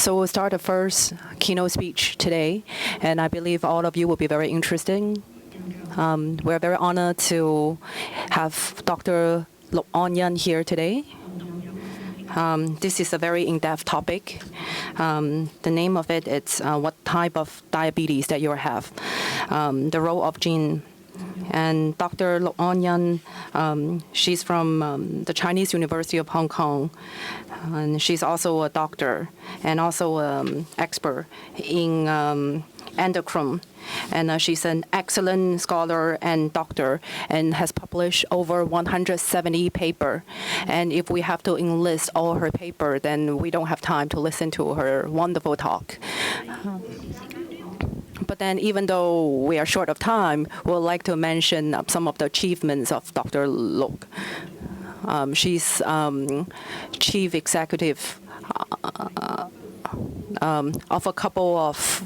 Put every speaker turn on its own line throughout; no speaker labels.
So we'll start the first keynote speech today, and I believe all of you will be very interesting. We're very honored to have Dr. Onion here today. This is a very in-depth topic. The name of it is what type of diabetes that you have, the role of gene. And Dr. Onion, she's from the Chinese University of Hong Kong, and she's also a doctor and also an expert in endocrine. And she's an excellent scholar and doctor and has published over 170 papers. And if we have to enlist all her paper, then we don't have time to listen to her wonderful talk. But then even though we are short of time, we'd like to mention some of the achievements of Dr. Lok. She's chief executive of a couple of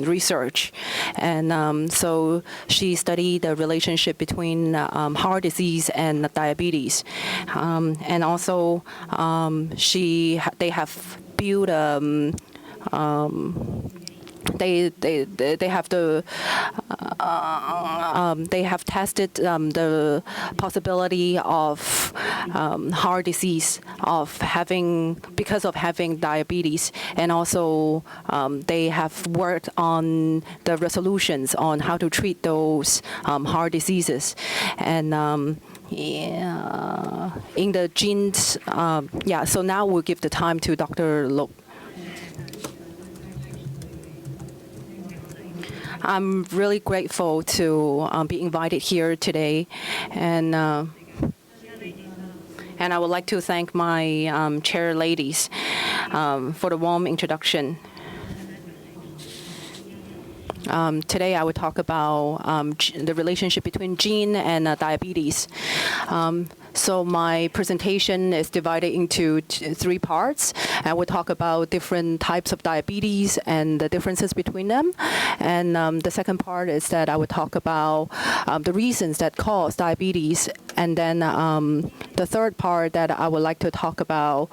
research. And so she studied the relationship between heart disease and diabetes. And also they have built they have tested the possibility of heart disease because of having diabetes, and also they have worked on the resolutions on how to treat those heart diseases. And in the genes, so now we'll give the time to Dr. Lok. I'm really grateful to be invited here today, and I would like to thank my chair ladies for the warm introduction. Today I will talk about the relationship between gene and diabetes. So my presentation is divided into three parts. I will talk about different types of diabetes and the differences between them. And the second part is that I will talk about the reasons that cause diabetes. And then the third part that I would like to talk about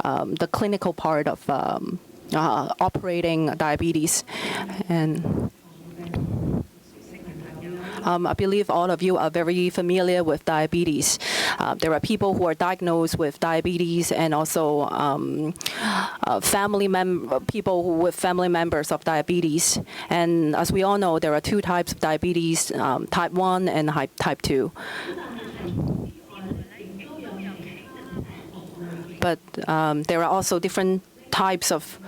the clinical part of operating diabetes. And I believe all of you are very familiar with diabetes. There are people who are diagnosed with diabetes, and also people with family members of diabetes. And as we all know, there are two types of diabetes, type 1 and type 2. But there are also different types of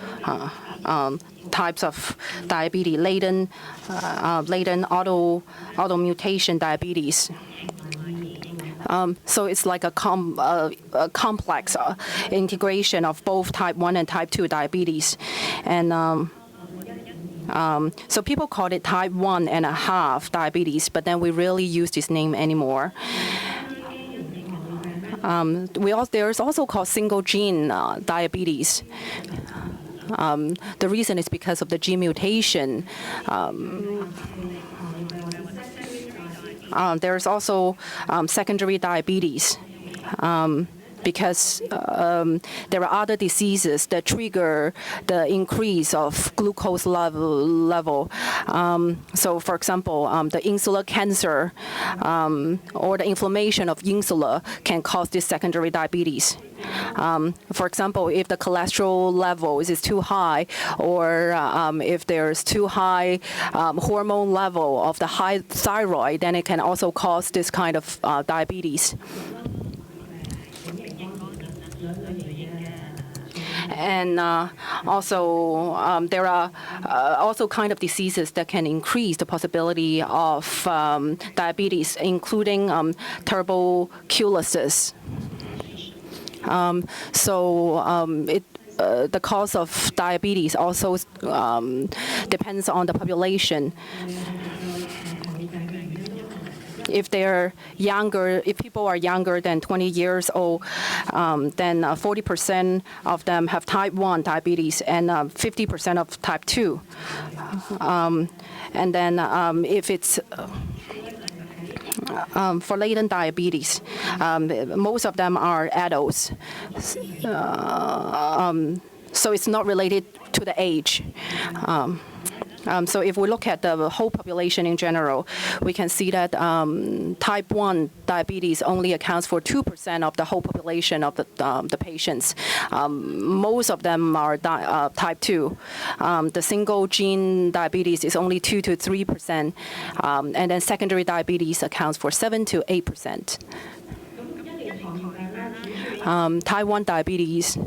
diabetes, latent automutation diabetes. So it's like a complex integration of both type 1 and type 2 diabetes. And so people call it type 1.5 diabetes, but then we rarely use this name anymore. There's also called single gene diabetes. The reason is because of the gene mutation. There's also secondary diabetes because there are other diseases that trigger the increase of glucose level. So, for example, the insular cancer or the inflammation of insula can cause this secondary diabetes. For example, if the cholesterol level is too high, or if there's too high hormone level of the high thyroid, then it can also cause this kind of diabetes. And also, there are also kind of diseases that can increase the possibility of diabetes, including tuberculosis. The cause of diabetes also depends on the population. If people are younger than 20 years old, then 40% of them have type 1 diabetes and 50% of type 2. And then if it's for latent diabetes, most of them are adults. So it's not related to the age. So if we look at the whole population in general, we can see that type 1 diabetes only accounts for 2% of the whole population of the patients. Most of them are type 2. The single gene diabetes is only 2 to 3%, and then secondary diabetes accounts for 7 to 8%. Type 1 diabetes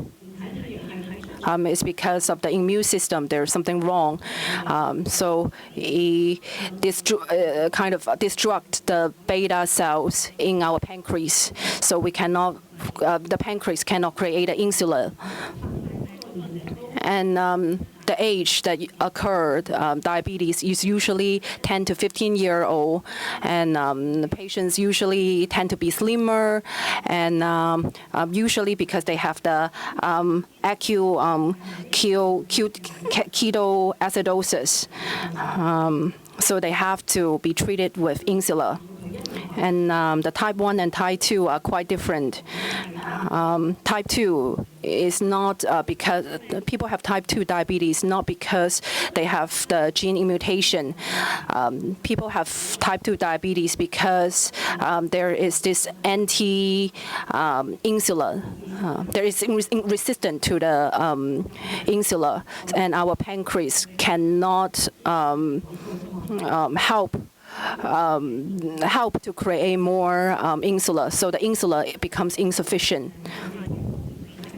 is because of the immune system. There's something wrong. So it kind of destruct the beta cells in our pancreas. So we cannot, the pancreas cannot create an insulin. And the age that occurred, diabetes is usually 10 to 15-year-old, and the patients usually tend to be slimmer, and usually because they have the ketoacidosis, so they have to be treated with insulin. And the type 1 and type 2 are quite different. Type 2 is not because people have type 2 diabetes not because they have the gene mutation. People have type 2 diabetes because there is this anti-insulin. There is resistant to the insulin, and our pancreas cannot help to create more insulin, so the insulin becomes insufficient.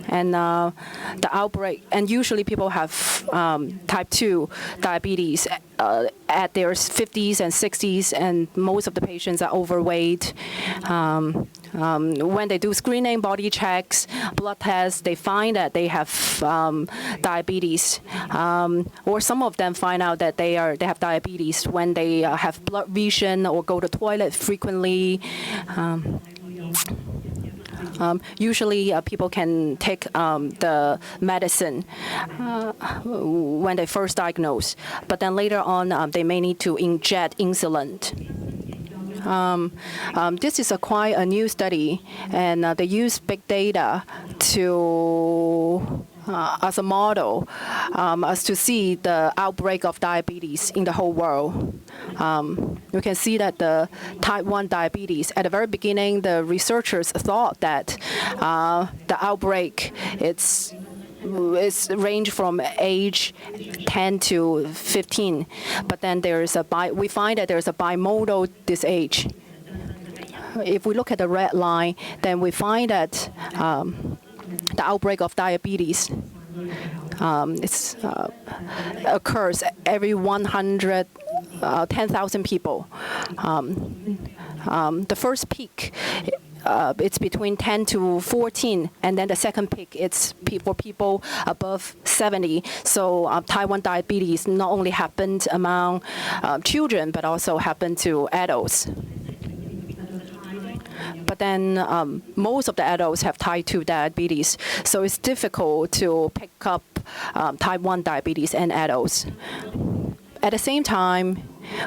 And the outbreak, and usually people have type 2 diabetes at their 50s and 60s, and most of the patients are overweight. When they do screening, body checks, blood tests, they find that they have diabetes, or some of them find out that they have diabetes when they have blood vision or go to the toilet frequently. Usually, people can take the medicine when they first diagnose, but then later on, they may need to inject insulin. This is quite a new study, and they use big data to as a model as to see the outbreak of diabetes in the whole world. You can see that the type 1 diabetes, at the very beginning, the researchers thought that the outbreak it's range from age 10 to 15, but then we find that there's a bimodal disease. If we look at the red line, then we find that the outbreak of diabetes occurs every 110,000 people. The first peak, it's between 10 to 14, and then the second peak, it's for people above 70. So type 1 diabetes not only happened among children, but also happened to adults. But then most of the adults have type 2 diabetes, so it's difficult to pick up type 1 diabetes in adults. At the same time,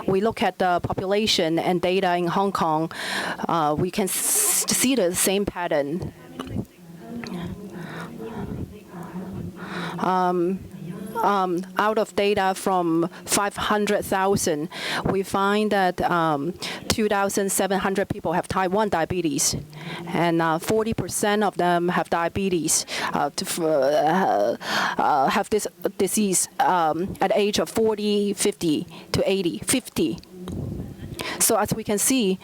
we look at the population and data in Hong Kong, we can see the same pattern. Out of data from 500,000, we find that 2,700 people have type 1 diabetes, and 40% of them have diabetes, have this disease at the age of 40, 50 to 80, 50. So as we can see,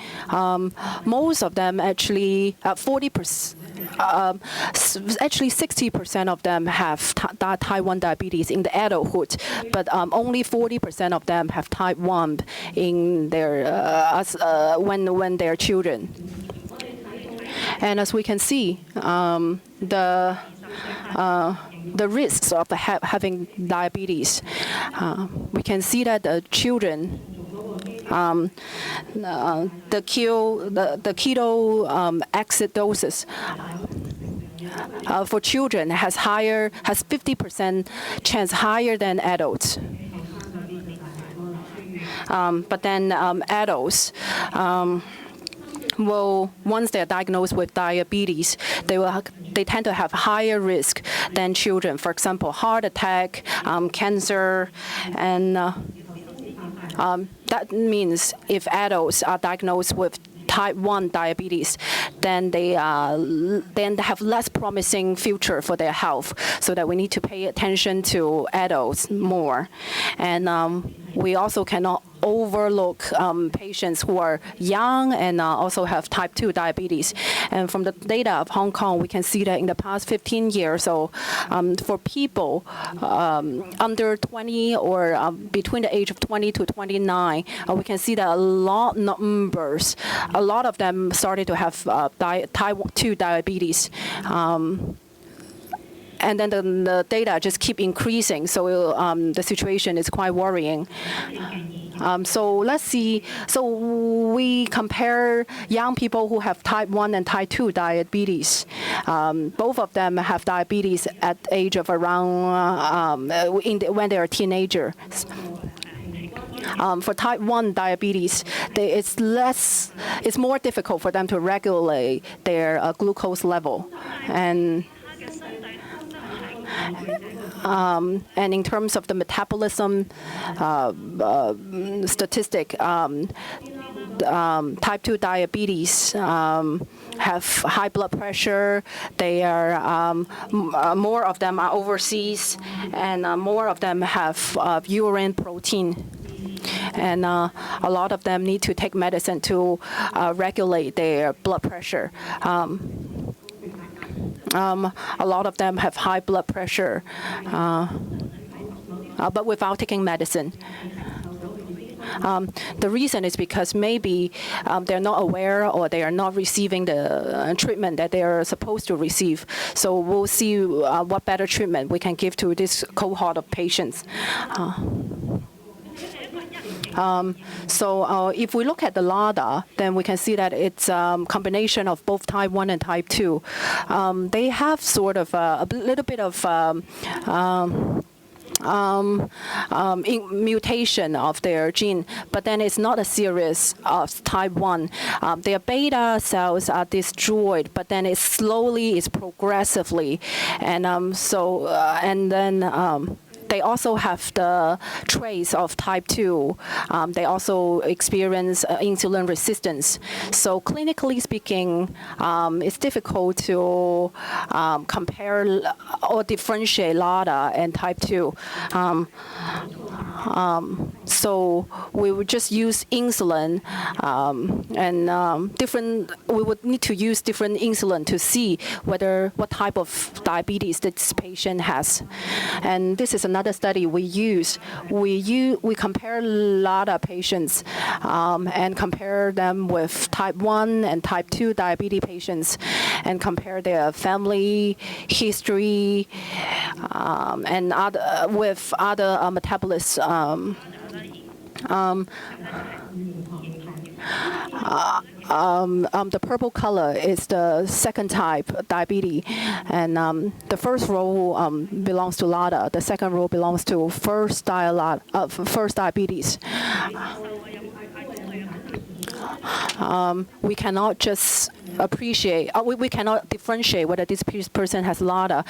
most of them actually, 40%, actually 60% of them have type 1 diabetes in the adulthood, but only 40% of them have type 1 in their when they're children. And as we can see, the risks of having diabetes, we can see that the children, the ketoacidosis for children has 50% chance higher than adults. But then adults, well, once they're diagnosed with diabetes, they tend to have higher risk than children. For example, heart attack, cancer, and that means if adults are diagnosed with type 1 diabetes, then they have less promising future for their health, so that we need to pay attention to adults more. And we also cannot overlook patients who are young and also have type 2 diabetes. And from the data of Hong Kong, we can see that in the past 15 years, so for people under 20 or between the age of 20 to 29, we can see that a lot of them started to have type 2 diabetes. And then the data just keep increasing, so the situation is quite worrying. So let's see. So we compare young people who have type 1 and type 2 diabetes. Both of them have diabetes at the age of around when they are teenagers. For type 1 diabetes, it's more difficult for them to regulate their glucose level. And in terms of the metabolism statistic, type 2 diabetes have high blood pressure. They are more of them are overseas, and more of them have urine protein. And a lot of them need to take medicine to regulate their blood pressure. A lot of them have high blood pressure, but without taking medicine. The reason is because maybe they're not aware, or they are not receiving the treatment that they are supposed to receive. So we'll see what better treatment we can give to this cohort of patients. So if we look at the LADA, then we can see that it's a combination of both type 1 and type 2. They have sort of a little bit of mutation of their gene, but then it's not as serious as type 1. Their beta cells are destroyed, but then it's progressively, and they also have the trace of type 2. They also experience insulin resistance. So clinically speaking, it's difficult to compare or differentiate LADA and type 2. So we would just use insulin, we would need to use different insulin to see what type of diabetes this patient has. And this is another study we use. We compare LADA patients and compare them with type 1 and type 2 diabetes patients, and compare their family history and with other metabolists. The purple color is the second type diabetes, and the first row belongs to LADA. The second row belongs to first diabetes. We cannot just we cannot differentiate whether this person has LADA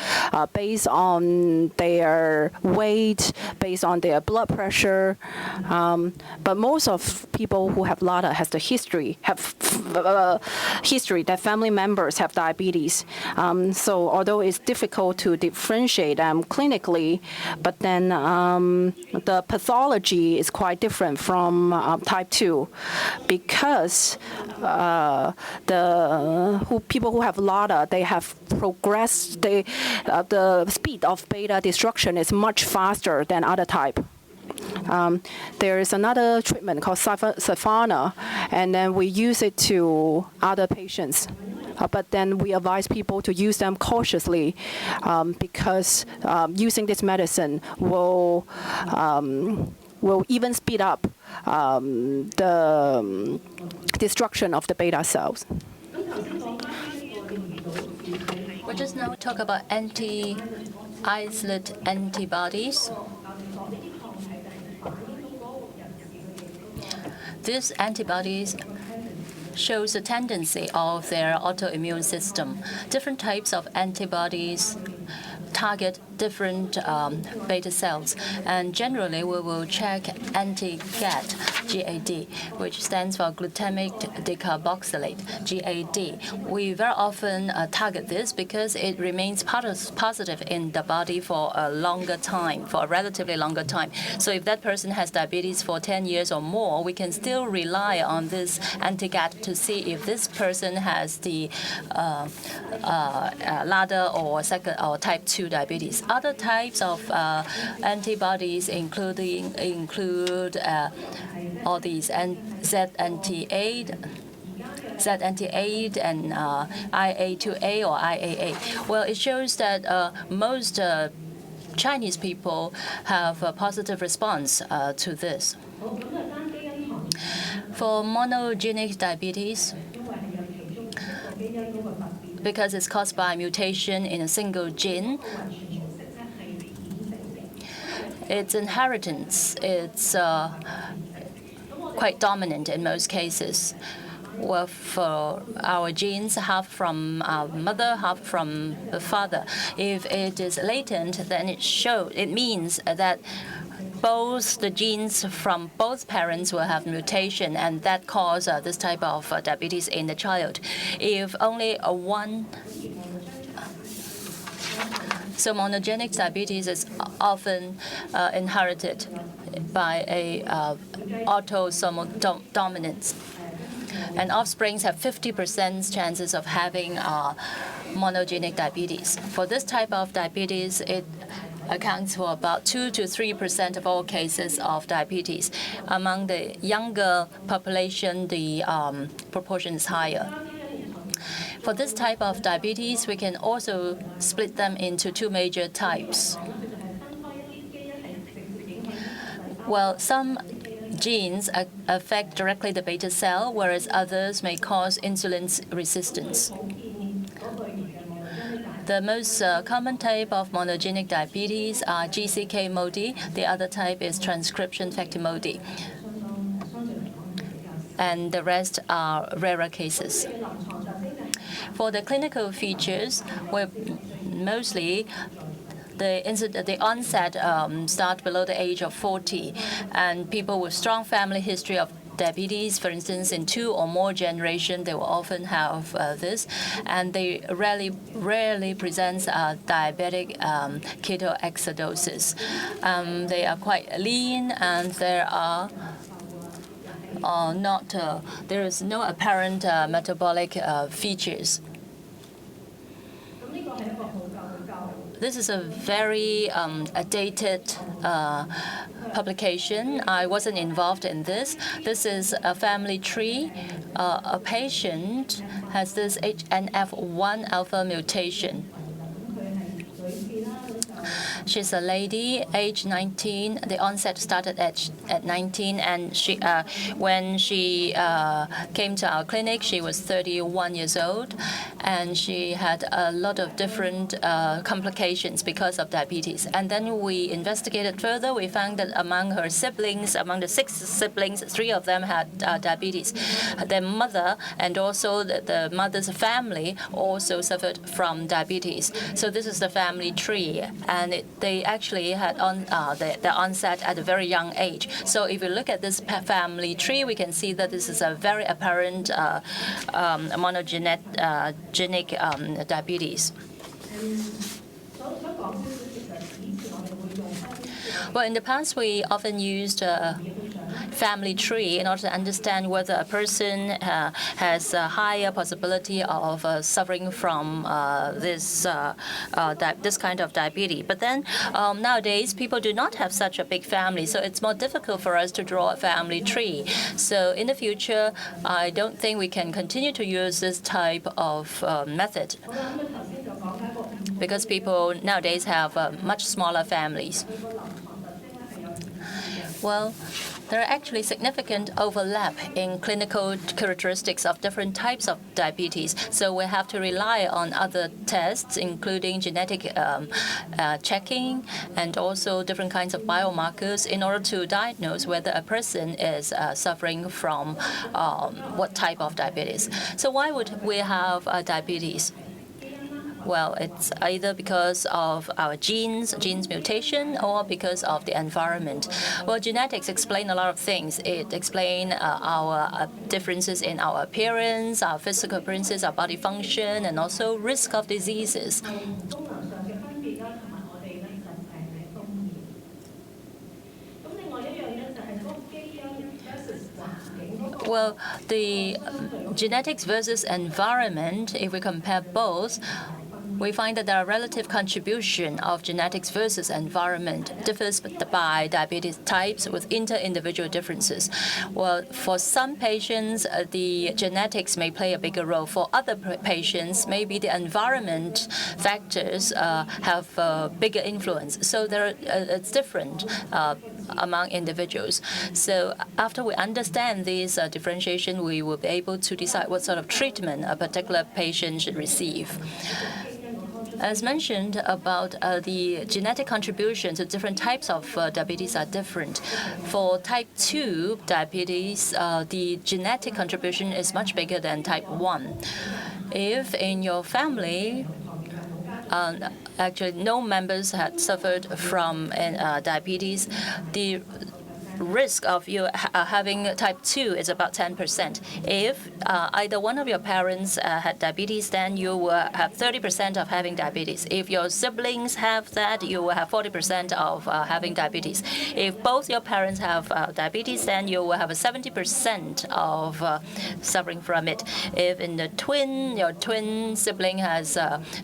based on their weight, based on their blood pressure. But most of people who have LADA have history that family members have diabetes. So although it's difficult to differentiate them clinically, but then the pathology is quite different from type 2, because people who have LADA, they have progressed. The speed of beta destruction is much faster than other type. There is another treatment called Safana, and then we use it to other patients. But then we advise people to use them cautiously, because using this medicine will even speed up the destruction of the beta cells.
We'll just now talk about anti-islet antibodies. These antibodies shows the tendency of their autoimmune system. Different types of antibodies target different beta cells. And generally, we will check anti-GAD, GAD, which stands for glutamic decarboxylate, GAD. We very often target this because it remains positive in the body for a longer time, for a relatively longer time. So if that person has diabetes for 10 years or more, we can still rely on this anti-GAD to see if this person has the ladder or type 2 diabetes. Other types of antibodies include all these Z-anti-8 and IA2A or IAA. Well, it shows that most Chinese people have a positive response to this. For monogenic diabetes, because it's caused by mutation in a single gene, its inheritance is quite dominant in most cases. Well, for our genes, half from our mother, half from the father. If it is latent, then it means that both the genes from both parents will have mutation, and that causes this type of diabetes in the child. If only one, so monogenic diabetes is often inherited by a autosomal dominance, and offsprings have 50% chances of having monogenic diabetes. For this type of diabetes, it accounts for about 2 to 3% of all cases of diabetes. Among the younger population, the proportion is higher. For this type of diabetes, we can also split them into two major types. Well, some genes affect directly the beta cell, whereas others may cause insulin resistance. The most common type of monogenic diabetes are GCK modi. The other type is transcription factor modi. And the rest are rarer cases. For the clinical features, mostly the onset start below the age of 40, and people with strong family history of diabetes, for instance, in 2 or more generations, they will often have this, and they rarely present diabetic ketoacidosis. They are quite lean, and there is no apparent metabolic features. This is a very dated publication. I wasn't involved in this. This is a family tree. A patient has this HNF1 alpha mutation. She's a lady, age 19. The onset started at 19, and when she came to our clinic, she was 31 years old, and she had a lot of different complications because of diabetes. And then we investigated further. We found that among her siblings, among the 6 siblings, 3 of them had diabetes. Their mother and also the mother's family also suffered from diabetes. So this is the family tree, and they actually had the onset at a very young age. So if you look at this family tree, we can see that this is a very apparent monogenic diabetes. Well, in the past, we often used family tree in order to understand whether a person has a higher possibility of suffering from this kind of diabetes. But then nowadays, people do not have such a big family, so it's more difficult for us to draw a family tree. So in the future, I don't think we can continue to use this type of method, because people nowadays have much smaller families. Well, there are actually significant overlap in clinical characteristics of different types of diabetes. So we have to rely on other tests, including genetic checking and also different kinds of biomarkers in order to diagnose whether a person is suffering from what type of diabetes. So why would we have diabetes? Well, it's either because of our genes mutation, or because of the environment. Well, genetics explain a lot of things. It explains our differences in our appearance, our physical appearances, our body function, and also risk of diseases. Well, the genetics versus environment, if we compare both, we find that there are relative contribution of genetics versus environment differs by diabetes types with inter-individual differences. Well, for some patients, the genetics may play a bigger role. For other patients, maybe the environment factors have a bigger influence. So it's different among individuals. So after we understand this differentiation, we will be able to decide what sort of treatment a particular patient should receive. As mentioned about the genetic contribution to different types of diabetes are different. For type 2 diabetes, the genetic contribution is much bigger than type 1. If in your family, actually no members had suffered from diabetes, the risk of you having type 2 is about 10%. If either one of your parents had diabetes, then you will have 30% of having diabetes. If your siblings have that, you will have 40% of having diabetes. If both your parents have diabetes, then you will have a 70% of suffering from it. If your twin sibling has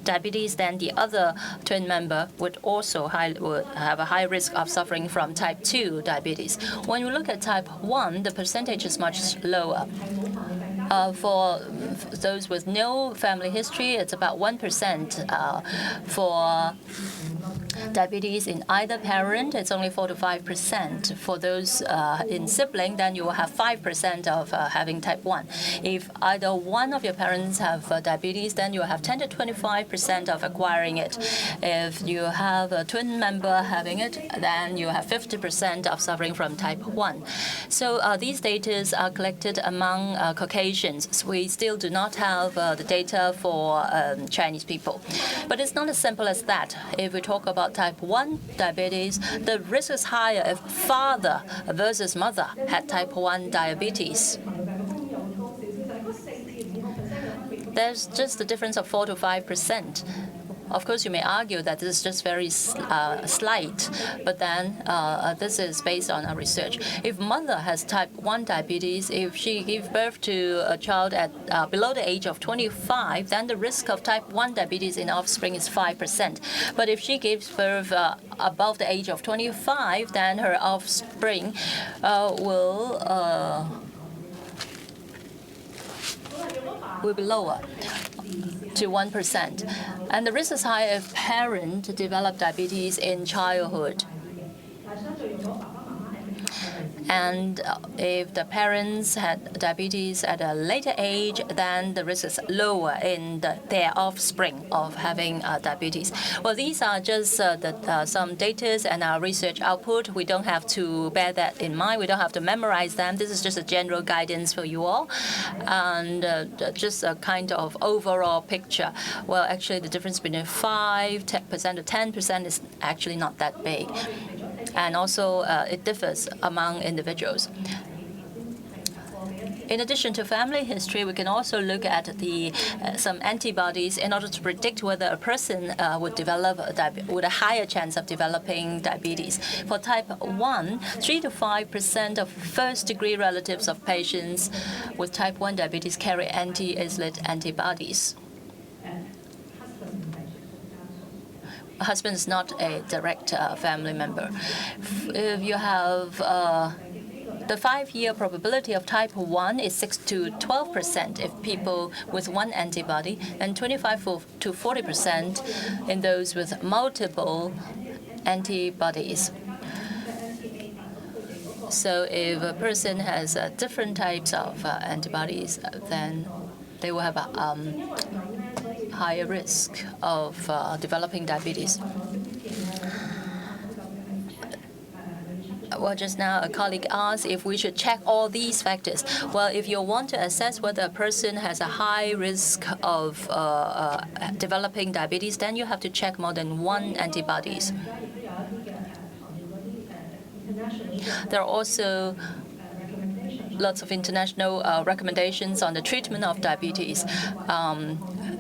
diabetes, then the other twin member would also have a high risk of suffering from type 2 diabetes. When you look at type 1, the percentage is much lower. For those with no family history, it's about 1%. For diabetes in either parent, it's only 4 to 5%. For those in sibling, then you will have 5% of having type 1. If either one of your parents have diabetes, then you will have 10 to 25% of acquiring it. If you have a twin member having it, then you have 50% of suffering from type 1. So these data are collected among Caucasians. So we still do not have the data for Chinese people. But it's not as simple as that. If we talk about type 1 diabetes, the risk is higher if father versus mother had type 1 diabetes. There's just a difference of 4 to 5%. Of course, you may argue that this is just very slight, but then this is based on our research. If mother has type 1 diabetes, if she gives birth to a child at below the age of 25, then the risk of type 1 diabetes in offspring is 5%. But if she gives birth above the age of 25, then her offspring will be lower to 1%. And the risk is high if parents develop diabetes in childhood. And if the parents had diabetes at a later age, then the risk is lower in their offspring of having diabetes. Well, these are just some data and our research output. We don't have to bear that in mind. We don't have to memorize them. This is just a general guidance for you all. And just a kind of overall picture. Well, actually, the difference between 5% to 10% is actually not that big. And also, it differs among individuals. In addition to family history, we can also look at some antibodies in order to predict whether a person would develop with a higher chance of developing diabetes. For type 1, 3 to 5% of first-degree relatives of patients with type 1 diabetes carry anti-islet antibodies. Husband is not a direct family member. If you have the 5-year probability of type 1 is 6 to 12% if people with one antibody, and 25 to 40% in those with multiple antibodies. So if a person has different types of antibodies, then they will have a higher risk of developing diabetes. Well, just now a colleague asked if we should check all these factors. Well, if you want to assess whether a person has a high risk of developing diabetes, then you have to check more than one antibodies. There are also lots of international recommendations on the treatment of diabetes.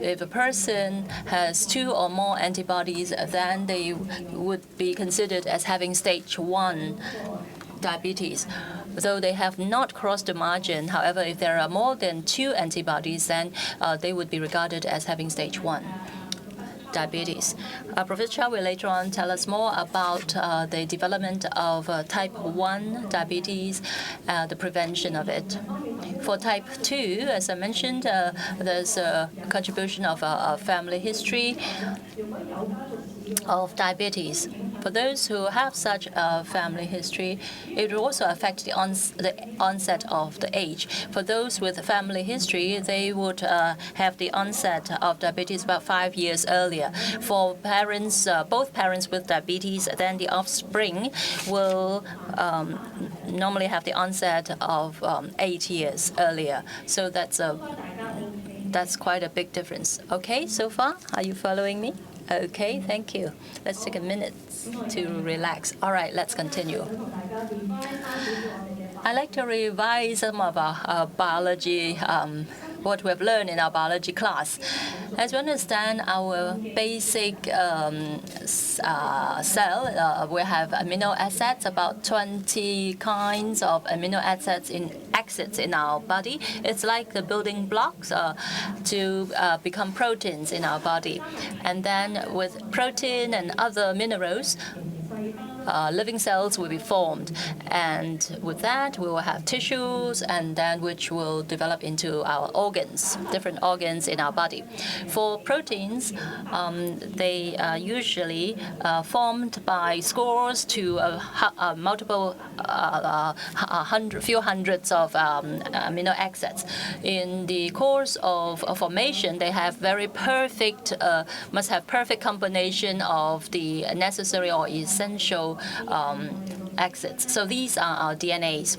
If a person has 2 or more antibodies, then they would be considered as having stage 1 diabetes, though they have not crossed the margin. However, if there are more than 2 antibodies, then they would be regarded as having stage 1 diabetes. Professor Chow will later on tell us more about the development of type 1 diabetes, the prevention of it. For type 2, as I mentioned, there's a contribution of a family history of diabetes. For those who have such a family history, it will also affect the onset of the age. For those with family history, they would have the onset of diabetes about 5 years earlier. For parents, both parents with diabetes, then the offspring will normally have the onset of 8 years earlier. So that's quite a big difference. Okay, so far, are you following me? Okay, thank you. Let's take a minute to relax. All right, let's continue. I'd like to revise some of our biology, what we have learned in our biology class. As we understand our basic cell, we have amino acids, about 20 kinds of amino acids in our body. It's like the building blocks to become proteins in our body. And then with protein and other minerals, living cells will be formed, and with that we will have tissues, and then which will develop into our organs, different organs in our body. For proteins, they are usually formed by scores to multiple few hundreds of amino acids. In the course of formation, they have very perfect, must have perfect combination of the necessary or essential acids. So these are our DNAs.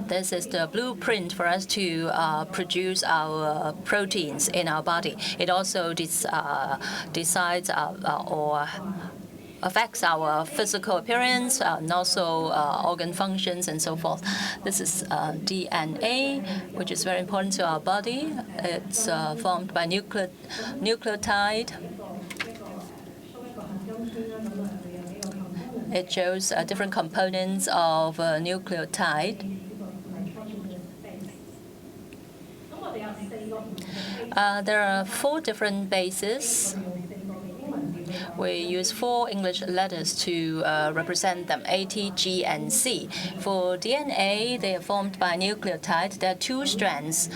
This is the blueprint for us to produce our proteins in our body. It also decides or affects our physical appearance and also organ functions and so forth. This is DNA, which is very important to our body. It's formed by nucleotide. It shows different components of nucleotide. There are 4 different bases. We use 4 English letters to represent them, A, T, G, and C. For DNA, they are formed by nucleotide. There are 2 strands.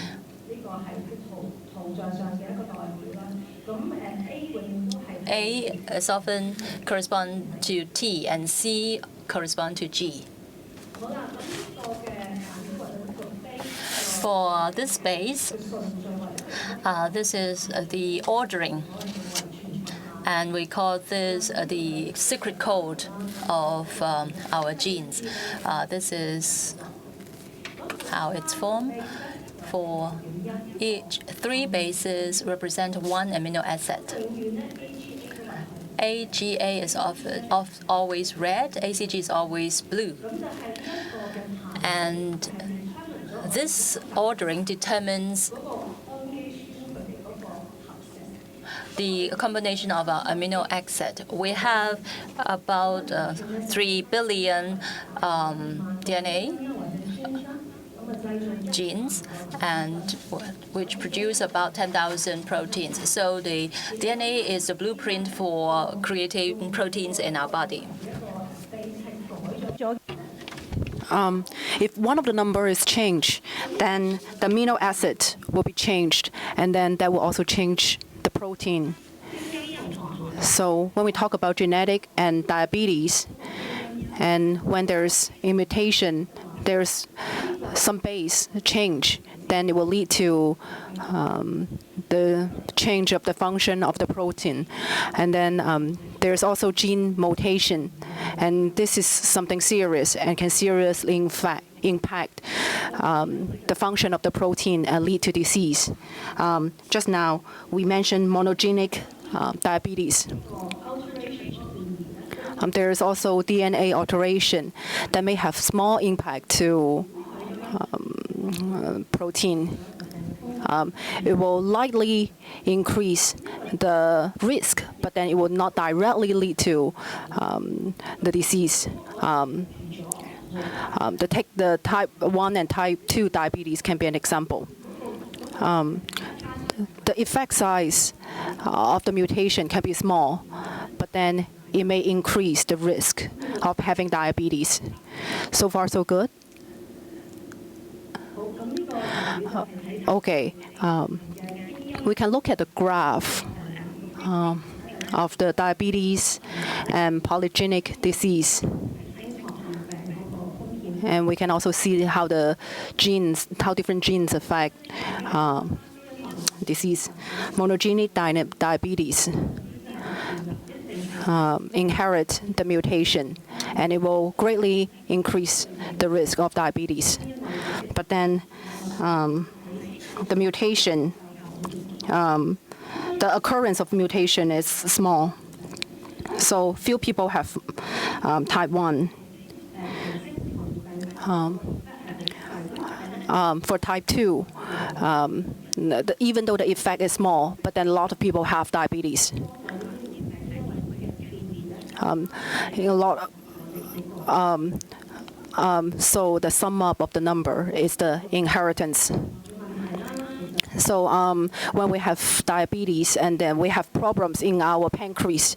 A is often correspond to T, and C correspond to G. For this base, this is the ordering, and we call this the secret code of our genes. This is how it's formed. For each 3 bases represent 1 amino acid. AGA is always red, ACG is always blue. And this ordering determines the combination of our amino acid. We have about 3 billion DNA genes, and which produce about 10,000 proteins. So the DNA is the blueprint for creating proteins in our body.
If one of the numbers is changed, then the amino acid will be changed, and then that will also change the protein. So when we talk about genetic and diabetes, And when there's a mutation, there's some base change, then it will lead to the change of the function of the protein. And then there's also gene mutation. And this is something serious and can seriously impact the function of the protein and lead to disease. Just now, we mentioned monogenic diabetes. There is also DNA alteration that may have small impact to protein. It will likely increase the risk, but then it will not directly lead to the disease. The type 1 and type 2 diabetes can be an example. The effect size of the mutation can be small, but then it may increase the risk of having diabetes. So far, so good? Okay. We can look at the graph of the diabetes and polygenic disease. And we can also see how different genes affect disease. Monogenic diabetes inherit the mutation, and it will greatly increase the risk of diabetes. But then the mutation, the occurrence of mutation is small. So few people have type 1. For type 2, even though the effect is small, but then a lot of people have diabetes. So the sum up of the number is the inheritance. So when we have diabetes and then we have problems in our pancreas,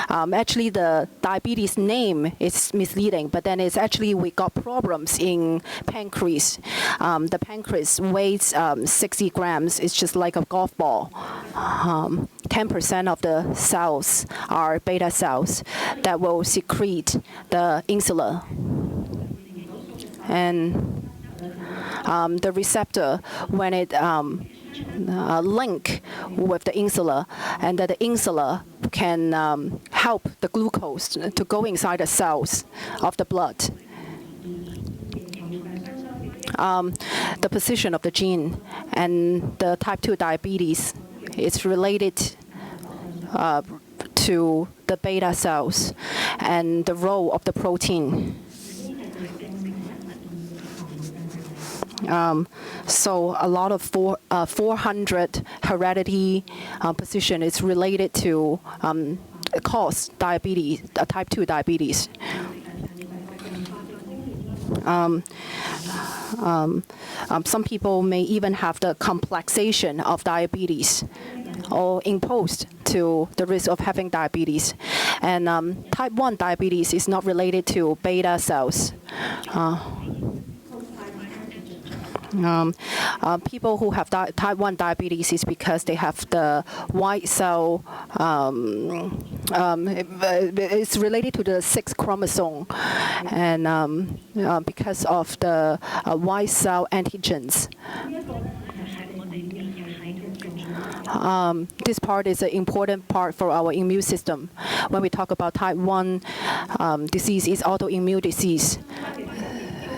actually the diabetes name is misleading, but then it's actually we got problems in pancreas. The pancreas weighs 60 grams. It's just like a golf ball. 10% of the cells are beta cells that will secrete the insulin. And the receptor, when it link with the insulin, and that the insulin can help the glucose to go inside the cells of the blood. The position of the gene and the type 2 diabetes is related to the beta cells and the role of the protein. So a lot of 400 heredity position is related to cause diabetes, type 2 diabetes. Some people may even have the complexation of diabetes or imposed to the risk of having diabetes. And type 1 diabetes is not related to beta cells. People who have type 1 diabetes is because they have the white cell, it's related to the 6th chromosome, and because of the white cell antigens. This part is an important part for our immune system. When we talk about type 1 disease, is autoimmune disease.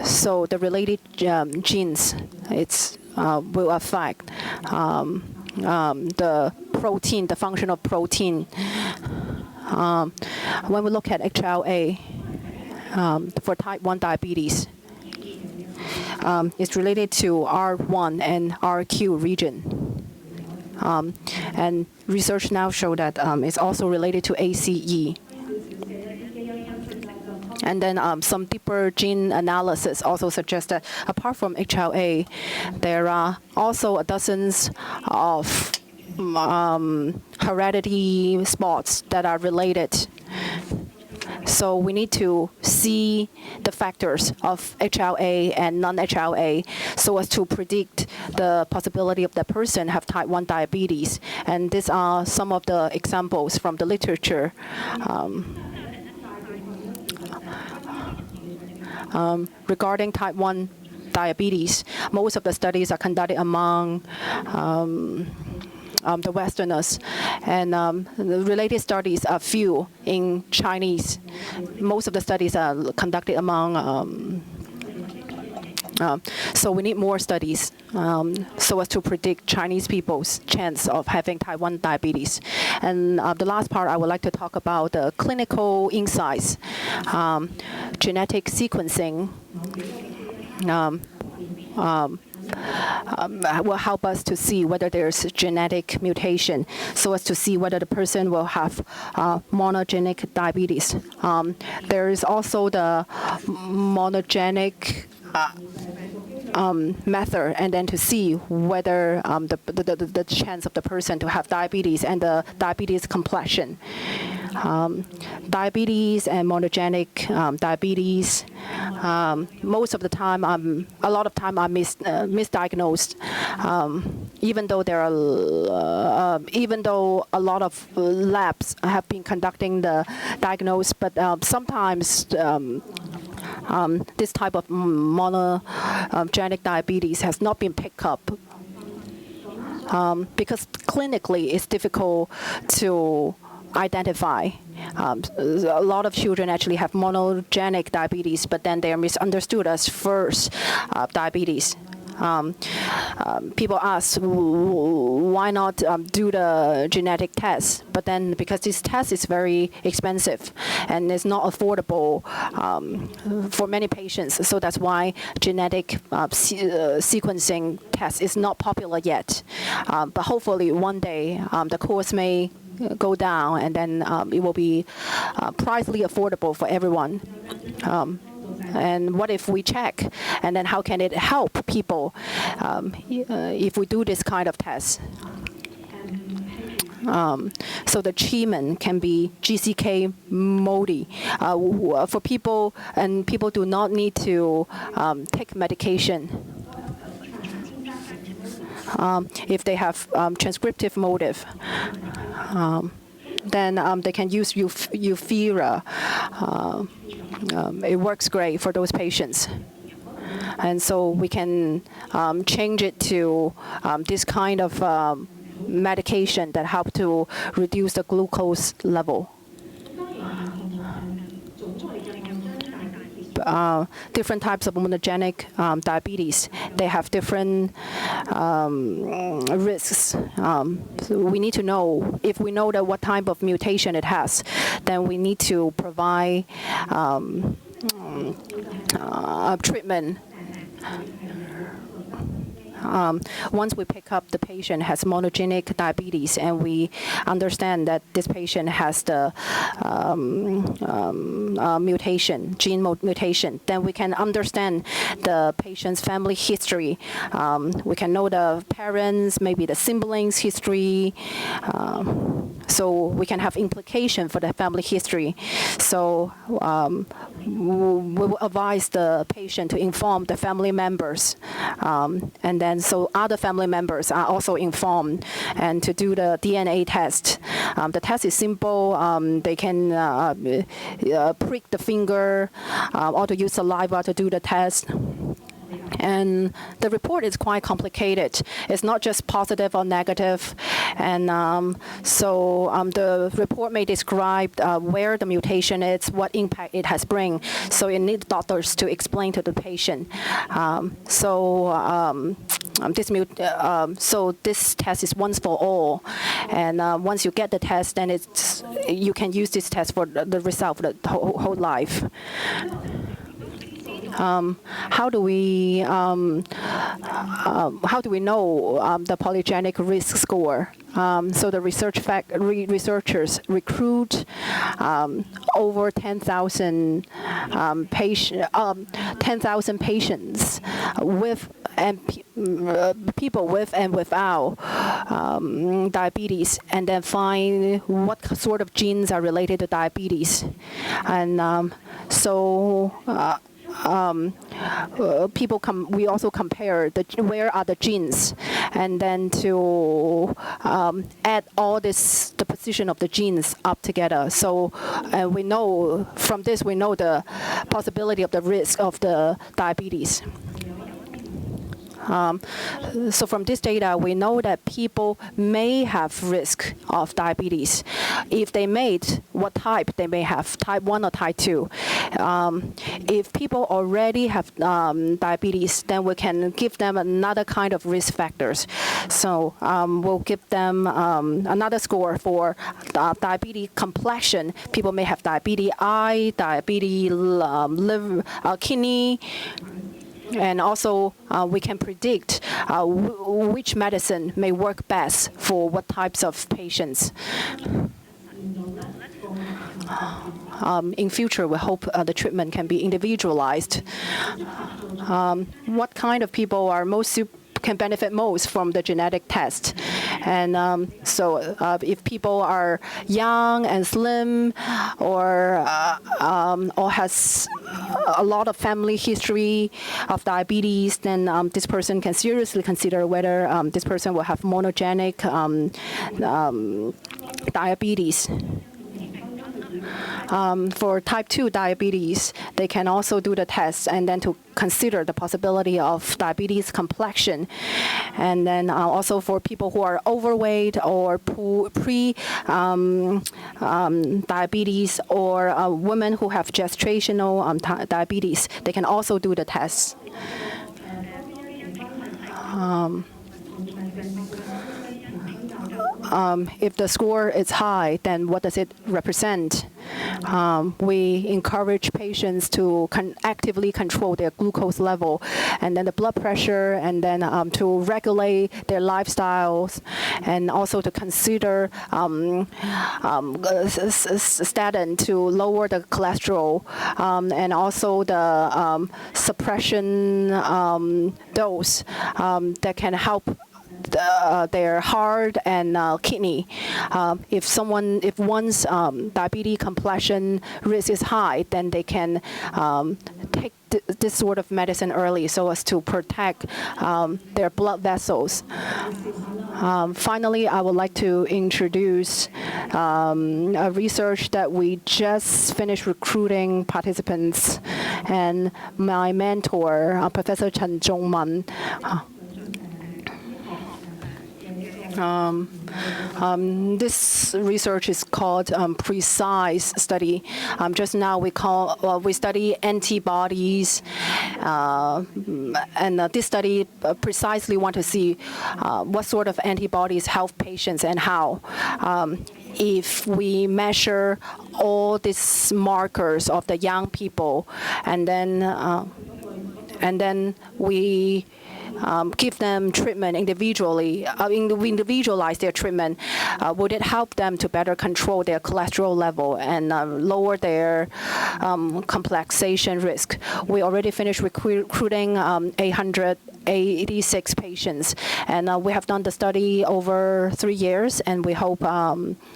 So the related genes, will affect the protein, the function of protein. When we look at HLA for type 1 diabetes, it's related to R1 and RQ region. And research now show that it's also related to ACE. And then some deeper gene analysis also suggests that apart from HLA, there are also dozens of heredity spots that are related. So we need to see the factors of HLA and non-HLA so as to predict the possibility of the person have type 1 diabetes. And these are some of the examples from the literature. regarding type 1 diabetes, most of the studies are conducted among the Westerners, and the related studies are few in Chinese. Most of the studies are conducted among. So we need more studies so as to predict Chinese people's chance of having type 1 diabetes. And the last part, I would like to talk about the clinical insights, genetic sequencing. Will help us to see whether there's genetic mutation, so as to see whether the person will have monogenic diabetes. There is also the monogenic method, and then to see whether the chance of the person to have diabetes and the diabetes complexion. Diabetes and monogenic diabetes, most of the time, a lot of time are misdiagnosed. Even though there are, even though a lot of labs have been conducting the diagnosis, but sometimes this type of monogenic diabetes has not been picked up because clinically it's difficult to identify. A lot of children actually have monogenic diabetes, but then they are misunderstood as first diabetes. People ask, why not do the genetic test? But then because this test is very expensive and it's not affordable for many patients, so that's why genetic sequencing test is not popular yet. But hopefully one day the cost may go down, and then it will be pricely affordable for everyone. And what if we check? And then how can it help people if we do this kind of test? So the treatment can be GCK MODI for people, and people do not need to take medication. If they have transcriptive motive, then they can use Eufira. It works great for those patients. And so we can change it to this kind of medication that help to reduce the glucose level. Different types of monogenic diabetes, they have different risks. So we need to know, if we know that what type of mutation it has, then we need to provide treatment. Once we pick up the patient has monogenic diabetes and we understand that this patient has the mutation, gene mutation, then we can understand the patient's family history. We can know the parents, maybe the siblings' history. So we can have implication for the family history. So we will advise the patient to inform the family members, and then so other family members are also informed, and to do the DNA test. The test is simple. They can prick the finger or to use saliva to do the test. And the report is quite complicated. It's not just positive or negative. And so the report may describe where the mutation is, what impact it has bring. So you need doctors to explain to the patient. So this test is once for all. And once you get the test, then you can use this test for the result for the whole life. How do we know the polygenic risk score? So the researchers recruit over 10,000 patients with and people with and without diabetes, and then find what sort of genes are related to diabetes, and we also compare where are the genes, and then to add all the composition of the genes up together. So we know from this, we know the possibility of the risk of the diabetes. So from this data, we know that people may have risk of diabetes. If they mate, what type they may have, type 1 or type 2. If people already have diabetes, then we can give them another kind of risk factors. So we'll give them another score for diabetes complexion. People may have diabetes eye, diabetes liver, kidney. And also, we can predict which medicine may work best for what types of patients. In future, we hope the treatment can be individualized. What kind of people are can benefit most from the genetic test? And if people are young and slim, or has a lot of family history of diabetes, then this person can seriously consider whether this person will have monogenic diabetes. For type 2 diabetes, they can also do the test and then to consider the possibility of diabetes complexion. And then also for people who are overweight or diabetes, or women who have gestational diabetes, they can also do the test. If the score is high, then what does it represent? We encourage patients to actively control their glucose level, and then the blood pressure, and then to regulate their lifestyles, and also to consider statin to lower the cholesterol, and also the suppression dose that can help their heart and kidney. If one's diabetes complexion risk is high, then they can take this sort of medicine early so as to protect their blood vessels. Finally, I would like to introduce a research that we just finished recruiting participants, and my mentor, Professor Chen Zhongman. This research is called PRECISE study. Just now we study antibodies, and this study precisely want to see what sort of antibodies help patients and how. If we measure all these markers of the young people, and then we give them treatment individually, individualize their treatment, would it help them to better control their cholesterol level and lower their complexation risk? We already finished recruiting 886 patients, and we have done the study over 3 years, and we hope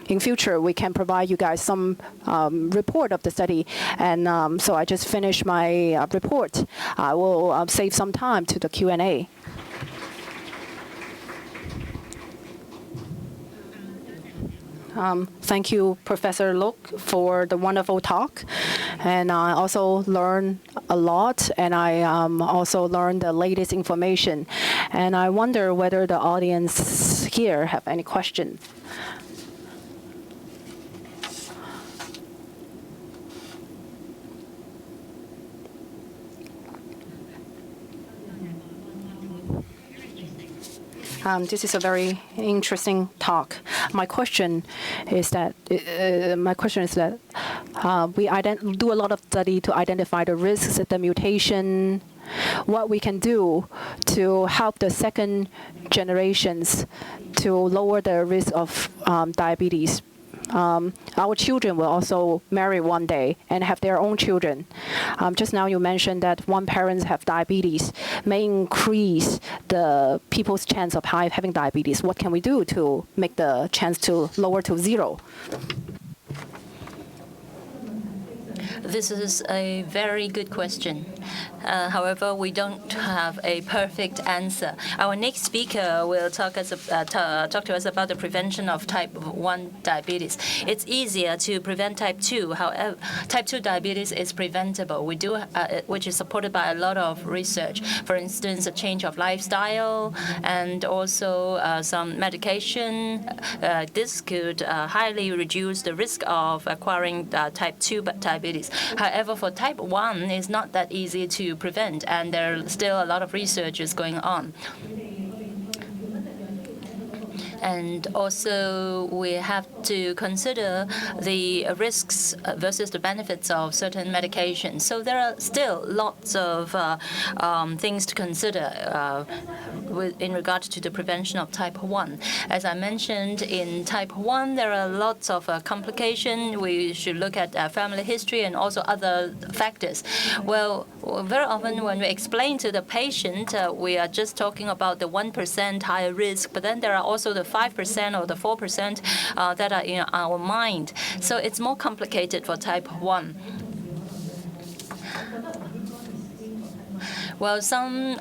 in future we can provide you guys some report of the study. And so I just finished my report. I will save some time to the Q&A. Thank you, Professor Luk, for the wonderful talk. And I also learned a lot, and I also learned the latest information. And I wonder whether the audience here have any questions. This is a very interesting talk. My question is that we do a lot of study to identify the risks, the mutation, what we can do to help the second generations to lower the risk of diabetes. Our children will also marry one day and have their own children. Just now you mentioned that one parent have diabetes may increase the people's chance of having diabetes. What can we do to make the chance to lower to 0?
This is a very good question. However, we don't have a perfect answer. Our next speaker will talk to us about the prevention of type 1 diabetes. It's easier to prevent type 2. However, type 2 diabetes is preventable, which is supported by a lot of research. For instance, a change of lifestyle and also some medication. This could highly reduce the risk of acquiring type 2 diabetes. However, for type 1, it's not that easy to prevent, and there are still a lot of research is going on. And also, we have to consider the risks versus the benefits of certain medications. So there are still lots of things to consider in regards to the prevention of type 1. As I mentioned, in type 1, there are lots of complications. We should look at family history and also other factors. Well, very often when we explain to the patient, we are just talking about the 1% higher risk, but then there are also the 5% or the 4% that are in our mind. So it's more complicated for type 1. Well, some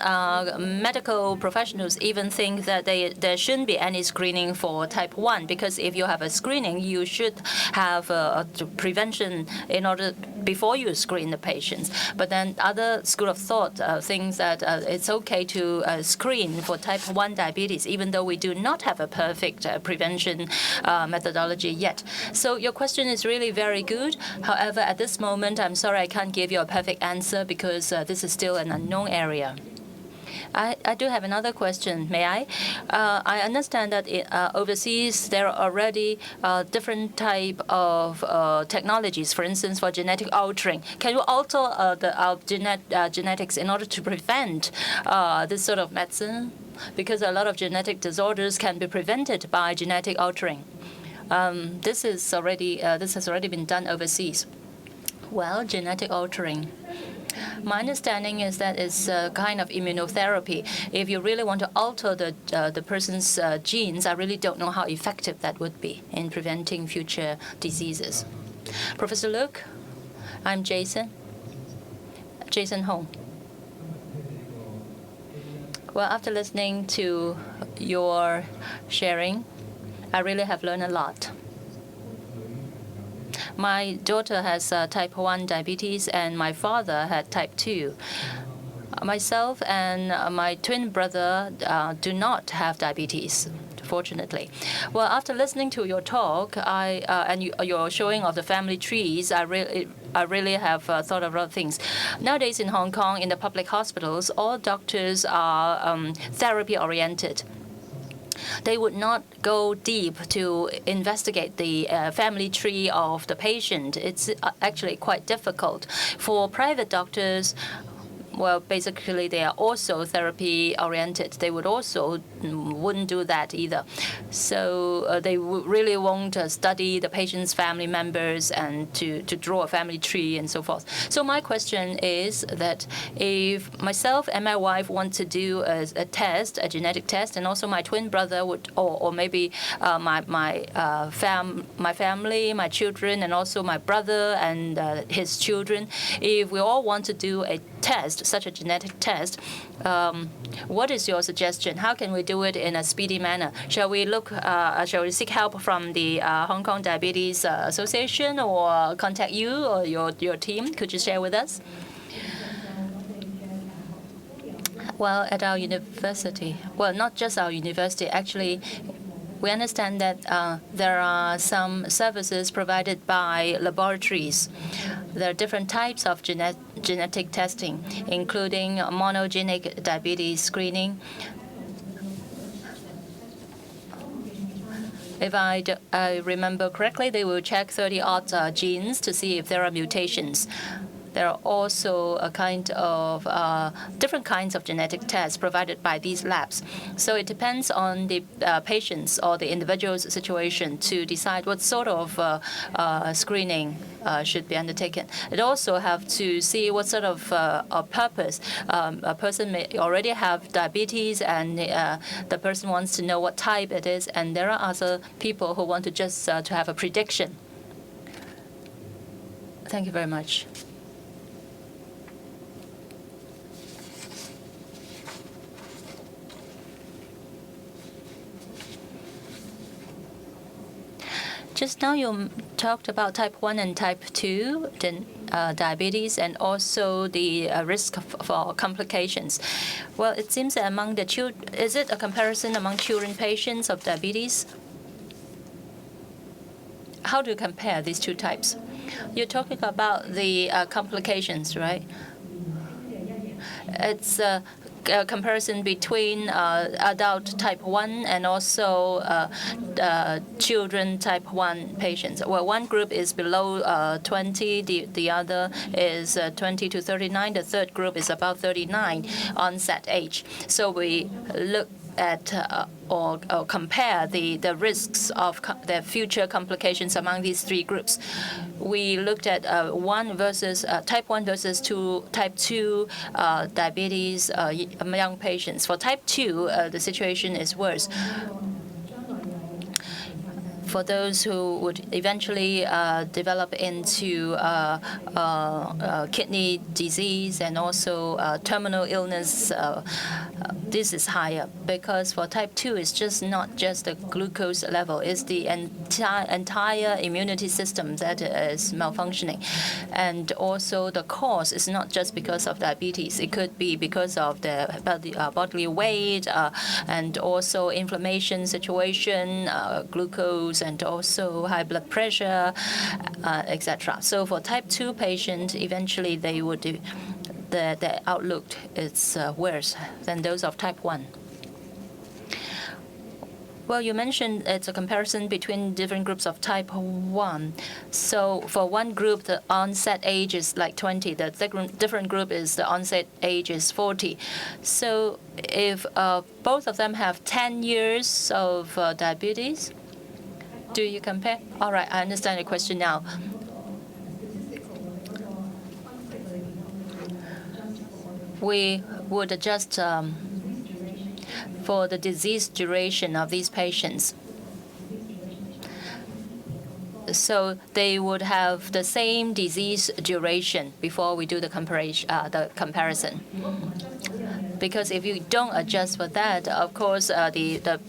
medical professionals even think that there shouldn't be any screening for type 1, because if you have a screening, you should have a prevention in order before you screen the patients. But then other school of thought thinks that it's okay to screen for type 1 diabetes, even though we do not have a perfect prevention methodology yet. So your question is really very good. However, at this moment, I'm sorry I can't give you a perfect answer because this is still an unknown area. I do have another question. May I? I understand that overseas there are already different type of technologies. For instance, for genetic altering, can you alter our genetics in order to prevent this sort of medicine? Because a lot of genetic disorders can be prevented by genetic altering. This has already been done overseas. Well, genetic altering. My understanding is that it's a kind of immunotherapy. If you really want to alter the person's genes, I really don't know how effective that would be in preventing future diseases. Professor Luke, I'm Jason Hong. Well, after listening to your sharing, I really have learned a lot. My daughter has type 1 diabetes, and my father had type 2. Myself and my twin brother do not have diabetes, fortunately. Well, after listening to your talk and your showing of the family trees, I really have thought of a lot of things. Nowadays in Hong Kong, in the public hospitals, all doctors are therapy-oriented. They would not go deep to investigate the family tree of the patient. It's actually quite difficult. For private doctors, well, basically, they are also therapy-oriented. They wouldn't do that either. So they really won't study the patient's family members and to draw a family tree and so forth. So my question is that if myself and my wife want to do a test, a genetic test, and also my twin brother would, or maybe my family, my children, and also my brother and his children, if we all want to do a test, such a genetic test, what is your suggestion? How can we do it in a speedy manner? Shall we seek help from the Hong Kong Diabetes Association, or contact you or your team? Could you share with us? Well, at our university, well, not just our university, actually, we understand that there are some services provided by laboratories. There are different types of genetic testing, including monogenic diabetes screening. If I remember correctly, they will check 30-odd genes to see if there are mutations. There are also different kinds of genetic tests provided by these labs. So it depends on the patient's or the individual's situation to decide what sort of screening should be undertaken. It also have to see what sort of purpose a person may already have diabetes, and the person wants to know what type it is. And there are other people who want to just to have a prediction. Thank you very much. Just now you talked about type 1 and type 2 diabetes and also the risk for complications. Well, it seems that among the children, is it a comparison among children patients of diabetes? How do you compare these two types? You're talking about the complications, right? It's a comparison between adult type 1 and also children type 1 patients. Well, one group is below 20, the other is 20 to 39, the third group is about 39 onset age. So we look at or compare the risks of the future complications among these three groups. We looked at type 1 versus type 2 diabetes among patients. For type 2, the situation is worse. For those who would eventually develop into kidney disease and also terminal illness, this is higher because for type 2, it's just not just the glucose level, it's the entire immunity system that is malfunctioning. And also the cause is not just because of diabetes. It could be because of the bodily weight and also inflammation situation, glucose, and also high blood pressure, etc. So for type 2 patients, eventually they would the outlook is worse than those of type 1. Well, you mentioned it's a comparison between different groups of type 1. So for one group, the onset age is like 20. The different group is the onset age is 40. So if both of them have 10 years of diabetes, do you compare? All right, I understand the question now. We would adjust for the disease duration of these patients. So they would have the same disease duration before we do the comparison. Because if you don't adjust for that, of course, the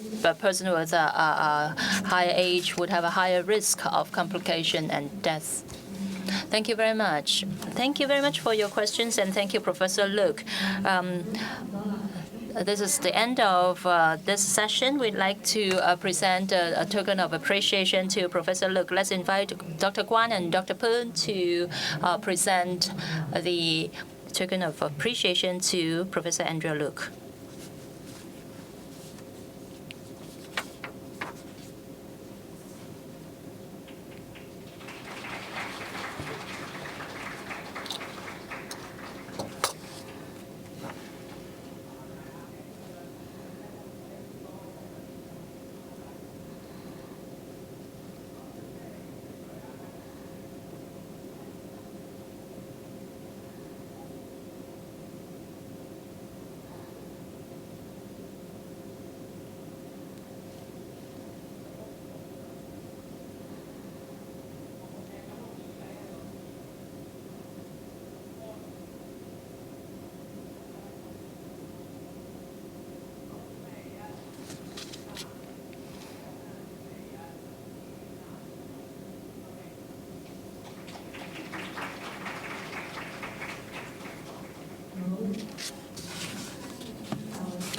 person with a higher age would have a higher risk of complication and death. Thank you very much. Thank you very much for your questions, and thank you, Professor Luke. This is the end of this session. We'd like to present a token of appreciation to Professor Luke. Let's invite Dr. Guan and Dr. Poon to present the token of appreciation to Professor Andrea Luke.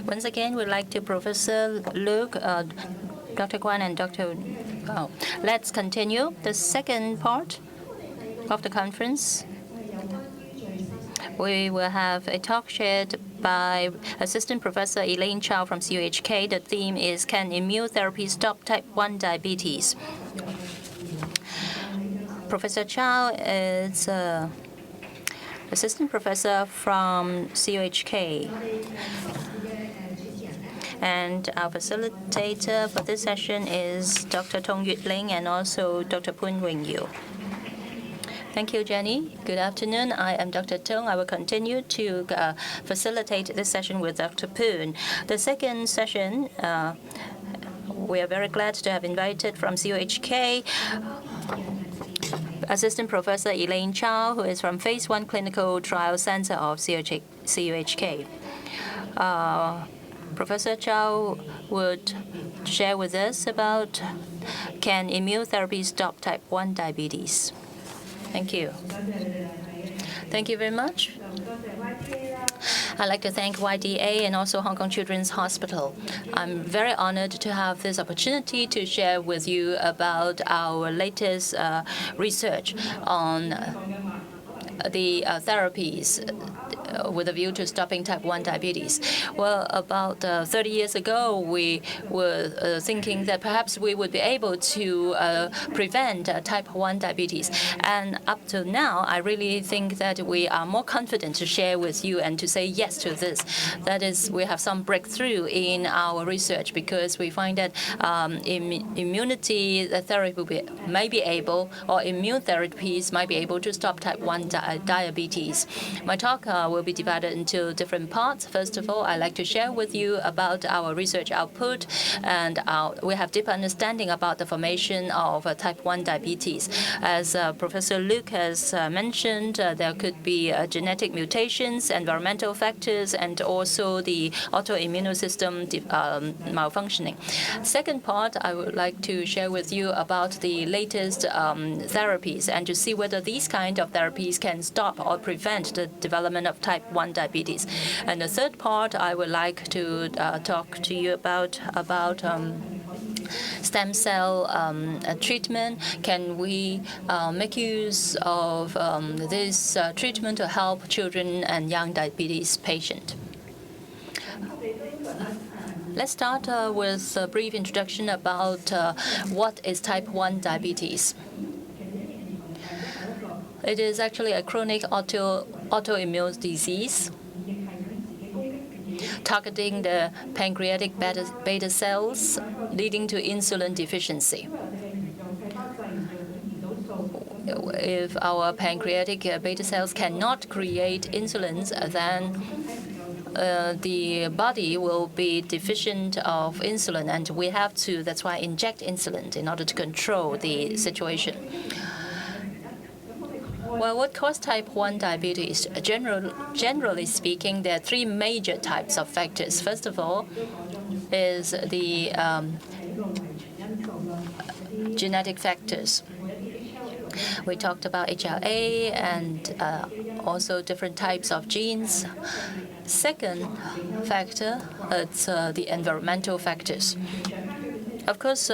Once again, we'd like to Professor Luke, Dr. Guan, and Dr. Oh. Let's continue the second part of the conference. We will have a talk shared by Assistant Professor Elaine Chow from CUHK. The theme is, Can Immunotherapy Stop Type 1 Diabetes? Professor Chow is Assistant Professor from CUHK. And our facilitator for this session is Dr. Tong Yut Ling and also Dr. Poon Wing Yu. Thank you, Jenny. Good afternoon. I am Dr. Tong. I will continue to facilitate this session with Dr. Poon. The second session, we are very glad to have invited from CUHK Assistant Professor Elaine Chow, who is from Phase 1 Clinical Trial Center of CUHK. Professor Chow would share with us about can immunotherapy stop type 1 diabetes. Thank you. Thank you very much. I'd like to thank YDA and also Hong Kong Children's Hospital. I'm very honored to have this opportunity to share with you about our latest research on the therapies with a view to stopping type 1 diabetes. Well, about 30 years ago, we were thinking that perhaps we would be able to prevent type 1 diabetes. And up to now, I really think that we are more confident to share with you and to say yes to this. That is, we have some breakthrough in our research because we find that immunity therapy may be able, or immune therapies might be able to stop type 1 diabetes. My talk will be divided into different parts. First of all, I'd like to share with you about our research output, and we have deep understanding about the formation of type 1 diabetes. As Professor Luke has mentioned, there could be genetic mutations, environmental factors, and also the autoimmune system malfunctioning. Second part, I would like to share with you about the latest therapies and to see whether these kind of therapies can stop or prevent the development of type 1 diabetes. And the third part, I would like to talk to you about stem cell treatment. Can we make use of this treatment to help children and young diabetes patients? Let's start with a brief introduction about what is type 1 diabetes. It is actually a chronic autoimmune disease targeting the pancreatic beta cells, leading to insulin deficiency. If our pancreatic beta cells cannot create insulin, then the body will be deficient of insulin, and we have to, that's why, inject insulin in order to control the situation. Well, what causes type 1 diabetes? Generally speaking, there are three major types of factors. First of all is the genetic factors. We talked about HLA and also different types of genes. Second factor is the environmental factors. Of course,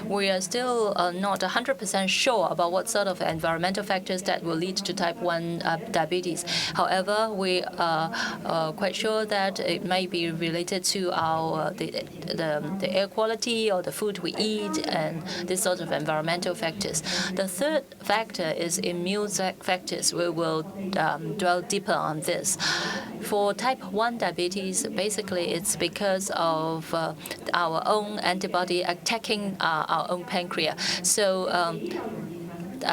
we are still not 100% sure about what sort of environmental factors that will lead to type 1 diabetes. However, we are quite sure that it may be related to our the air quality or the food we eat and this sort of environmental factors. The third factor is immune factors. We will dwell deeper on this. For type 1 diabetes, basically it's because of our own antibody attacking our own pancreas. So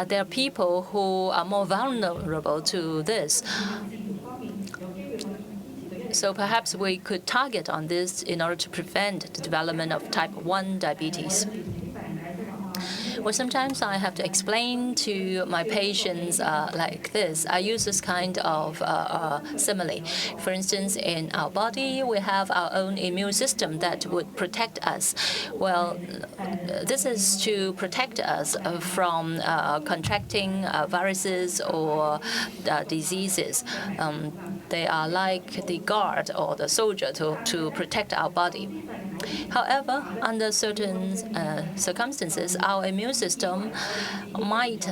there are people who are more vulnerable to this. So perhaps we could target on this in order to prevent the development of type 1 diabetes. Well, sometimes I have to explain to my patients like this. I use this kind of simile. For instance, in our body, we have our own immune system that would protect us. Well, this is to protect us from contracting viruses or diseases. They are like the guard or the soldier to protect our body. However, under certain circumstances, our immune system might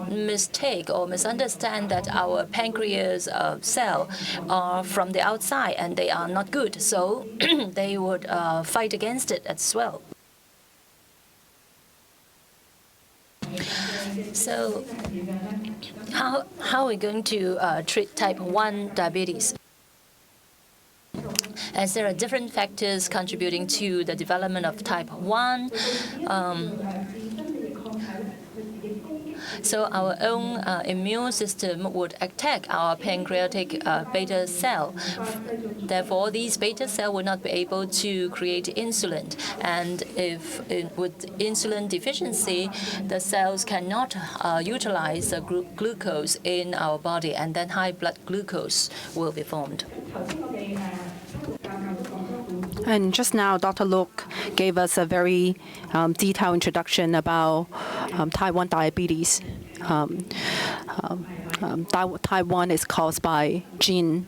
mistake or misunderstand that our pancreas cell are from the outside and they are not good. So they would fight against it as well. So how are we going to treat type 1 diabetes? As there are different factors contributing to the development of type 1, So our own immune system would attack our pancreatic beta cell. Therefore, these beta cells will not be able to create insulin. And with insulin deficiency, the cells cannot utilize the glucose in our body, and then high blood glucose will be formed.
And just now, Dr. Luke gave us a very detailed introduction about type 1 diabetes. Type 1 is caused by gene.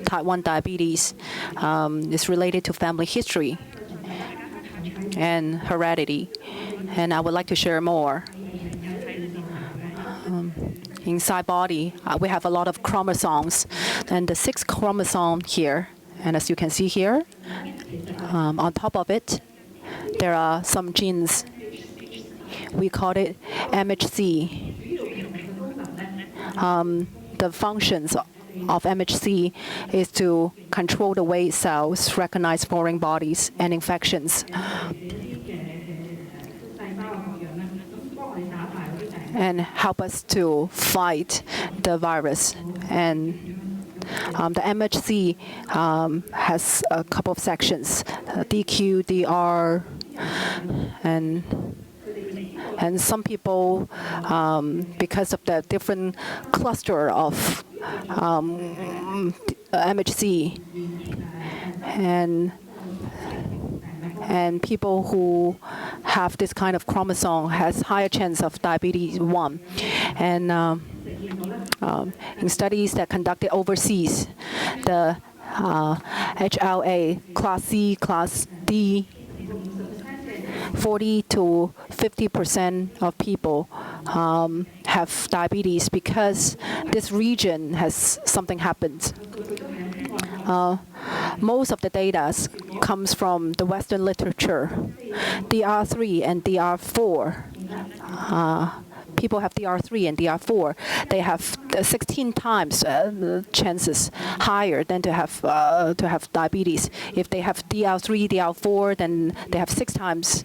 Type 1 diabetes is related to family history and heredity. And I would like to share more. Inside body, we have a lot of chromosomes. And the 6th chromosome here, and as you can see here, on top of it, there are some genes. We call it MHC. The functions of MHC is to control the way cells recognize foreign bodies and infections. And help us to fight the virus. And the MHC has a couple of sections, DQ, DR, and some people, because of the different cluster of MHC, and people who have this kind of chromosome has higher chance of diabetes 1. And in studies that conducted overseas, the HLA, Class C, Class D, 40 to 50% of people have diabetes because this region has something happened. Most of the data comes from the Western literature. DR3 and DR4. People have DR3 and DR4. They have 16 times chances higher than to have diabetes. If they have DR3, DR4, then they have 6 times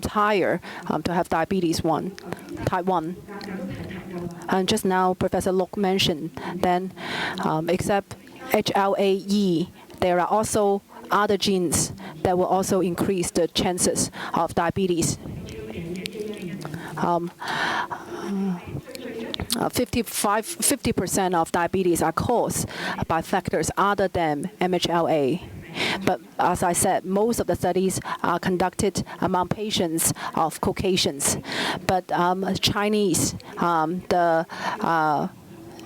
higher to have diabetes type 1. And just now, Professor Lok mentioned, then except HLA-E, there are also other genes that will also increase the chances of diabetes. 50% of diabetes are caused by factors other than MHLA. But as I said, most of the studies are conducted among patients of Caucasians. But Chinese, the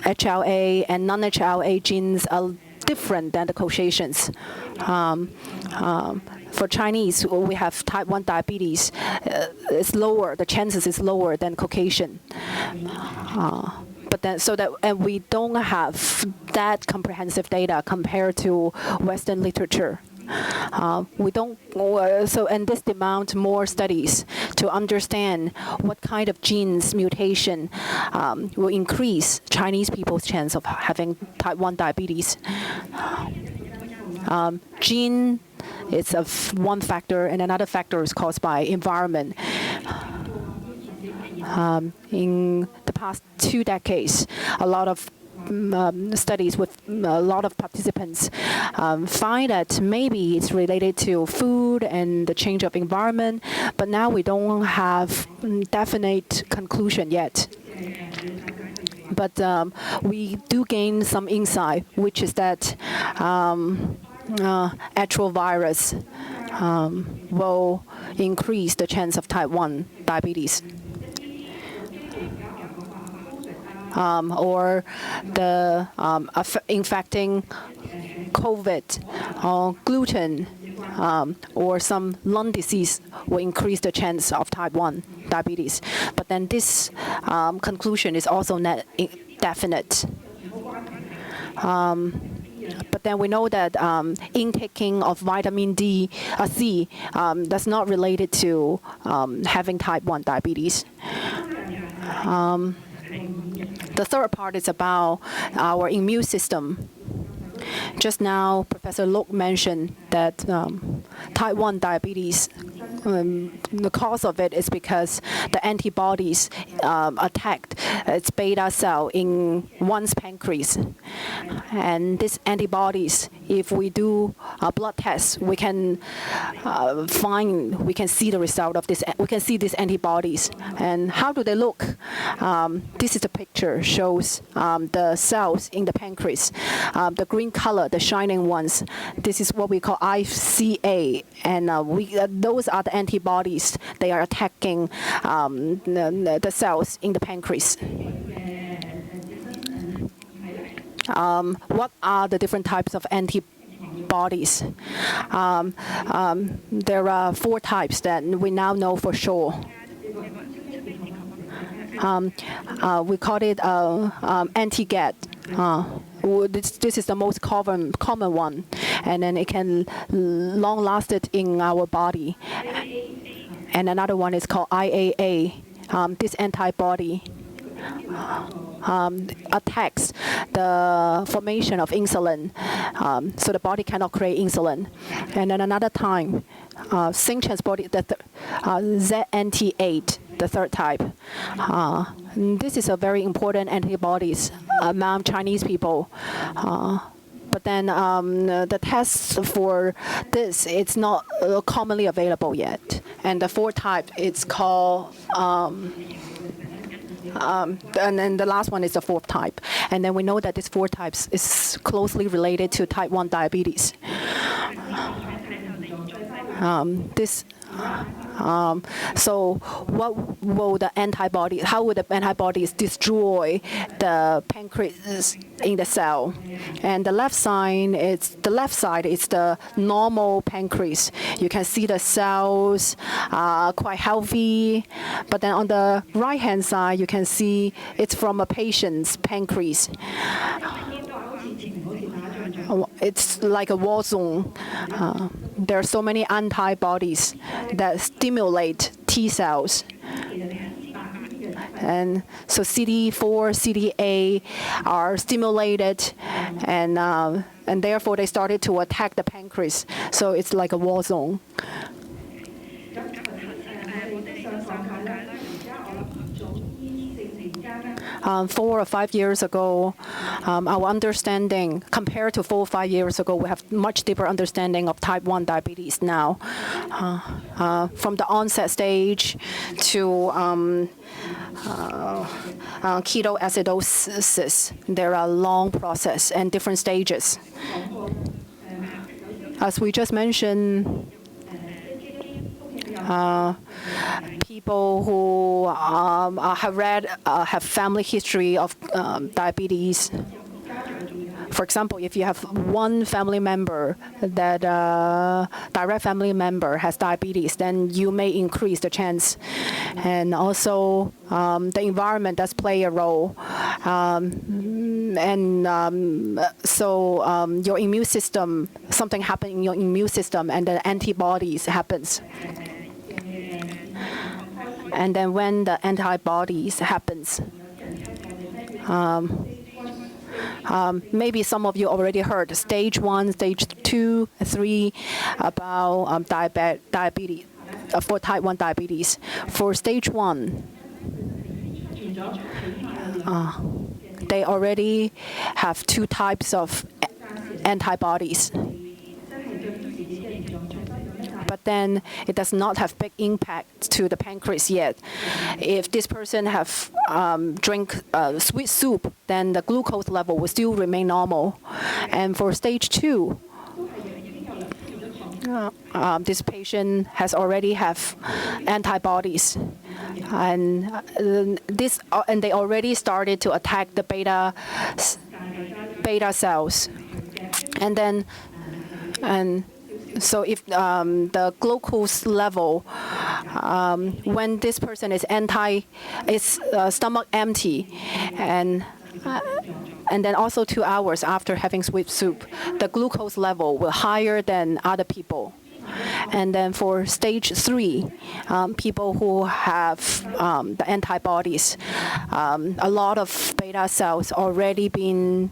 HLA and non-HLA genes are different than the Caucasians. For Chinese, we have type 1 diabetes. It's lower. The chances is lower than Caucasian. But then, and we don't have that comprehensive data compared to Western literature. We don't. And this demands more studies to understand what kind of genes mutation will increase Chinese people's chance of having type 1 diabetes. Gene is one factor, and another factor is caused by environment. In the past 2 decades, a lot of studies with a lot of participants find that maybe it's related to food and the change of environment, but now we don't have definite conclusion yet. But we do gain some insight, which is that atrovirus will increase the chance of type 1 diabetes. Or the infecting COVID or gluten or some lung disease will increase the chance of type 1 diabetes. But then this conclusion is also not definite. But then we know that intaking of vitamin C that's not related to having type 1 diabetes. The third part is about our immune system. Just now, Professor Lok mentioned that type 1 diabetes the cause of it is because the antibodies attacked its beta cell in one's pancreas. And these antibodies, if we do a blood test, we can see the result of this. We can see these antibodies. And how do they look? This is the picture, shows the cells in the pancreas. The green color, the shining ones, this is what we call ICA. And those are the antibodies. They are attacking the cells in the pancreas. What are the different types of antibodies? There are 4 types that we now know for sure. We call it anti-GAD. This is the most common one, and then it can long last it in our body. And another one is called IAA. This antibody attacks the formation of insulin, so the body cannot create insulin. And then another time, zinc transporter, ZNT8, the third type. This is a very important antibodies among Chinese people. But then the tests for this, it's not commonly available yet. And the fourth type, it's called, and then the last one is the fourth type. And then we know that this 4 types is closely related to type 1 diabetes. So what will the antibody, how would the antibodies destroy the pancreas in the cell? And the left side is the normal pancreas. You can see the cells are quite healthy. But then on the right-hand side, you can see it's from a patient's pancreas. It's like a war zone. There are so many antibodies that stimulate T cells. And so CD4, CD8 are stimulated, and therefore they started to attack the pancreas. So it's like a war zone. 4 or 5 years ago, our understanding, compared to 4 or 5 years ago, we have much deeper understanding of type 1 diabetes now. From the onset stage to ketoacidosis, there are long process and different stages. As we just mentioned, people who have family history of diabetes. For example, if you have one family member that direct family member has diabetes, then you may increase the chance. And also, the environment does play a role. So your immune system, something happens in your immune system, and the antibodies happens. And then when the antibodies happens, maybe some of you already heard stage 1, stage 2, 3 about diabetes, for type 1 diabetes. For stage 1, they already have 2 types of antibodies. But then it does not have big impact to the pancreas yet. If this person have drink sweet soup, then the glucose level will still remain normal. And for stage 2, this patient has already have antibodies, and they already started to attack the beta cells, so if the glucose level, when this person is stomach empty, and then also 2 hours after having sweet soup, the glucose level will higher than other people. And then for stage 3, people who have the antibodies, a lot of beta cells already been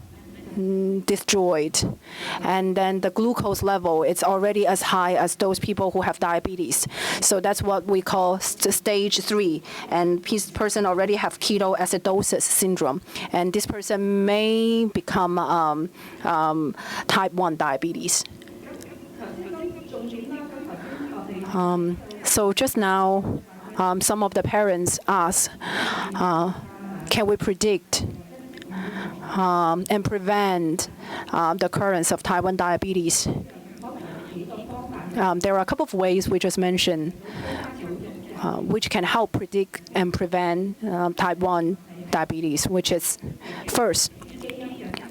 destroyed. And then the glucose level, it's already as high as those people who have diabetes. So that's what we call stage 3. And this person already have ketoacidosis syndrome. And this person may become type 1 diabetes. So just now, some of the parents ask, can we predict and prevent the occurrence of type 1 diabetes? There are a couple of ways we just mentioned which can help predict and prevent type 1 diabetes, which is first,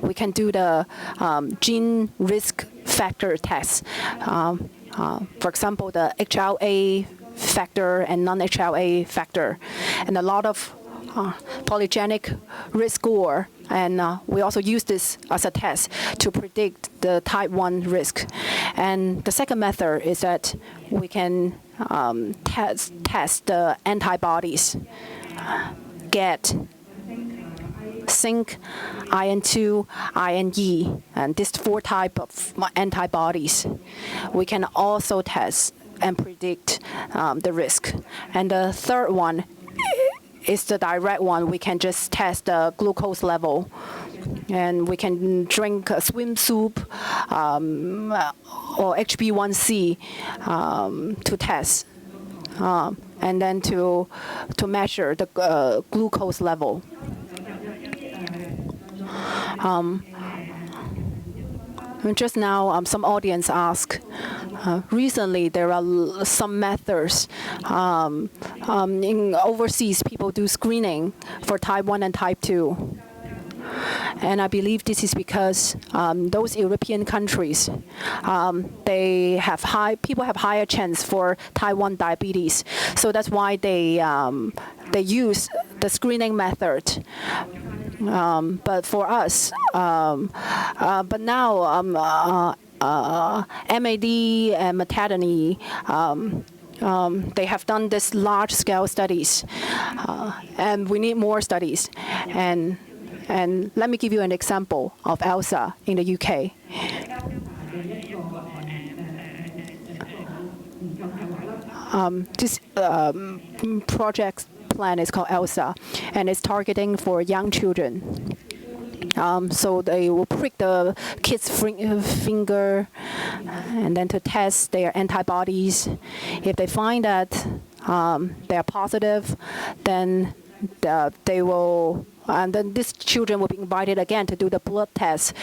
we can do the gene risk factor test. For example, the HLA factor and non-HLA factor, and a lot of polygenic risk score. And we also use this as a test to predict the type 1 risk. And the second method is that we can test the antibodies, GET, zinc, iron 2, iron E, and these 4 types of antibodies. We can also test and predict the risk. And the third one is the direct one. We can just test the glucose level. And we can drink swim soup or HB1C to test. And then to measure the glucose level. Just now, some audience asked, recently there are some methods in overseas, people do screening for type 1 and type 2. And I believe this is because those European countries, people have higher chance for type 1 diabetes. So that's why they use the screening method. But for us, but now MAD and Antony, they have done this large-scale studies, and we need more studies. And let me give you an example of ELSA in the UK. This project plan is called ELSA, and it's targeting for young children. So they will prick the kid's finger and then to test their antibodies. If they find that they are positive, then they will, and then these children will be invited again to do the blood test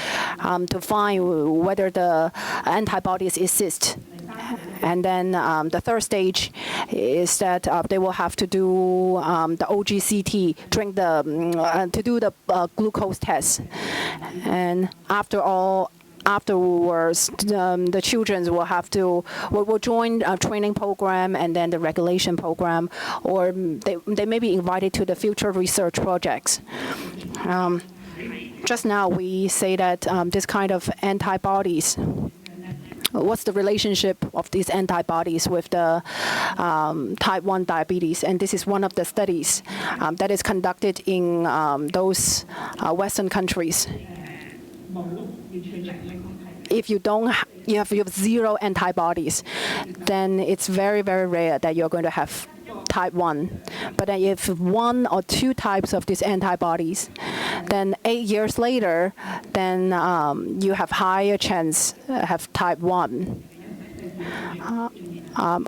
to find whether the antibodies exist. And then the third stage is that they will have to do the OGCT, to do the glucose test. And afterwards, the children will join a training program and then the regulation program, or they may be invited to the future research projects. Just now we say that this kind of antibodies, what's the relationship of these antibodies with the type 1 diabetes? And this is one of the studies that is conducted in those Western countries. If you have 0 antibodies, then it's very, very rare that you're going to have type 1. But then if 1 or 2 types of these antibodies, then 8 years later, then you have higher chance have type 1.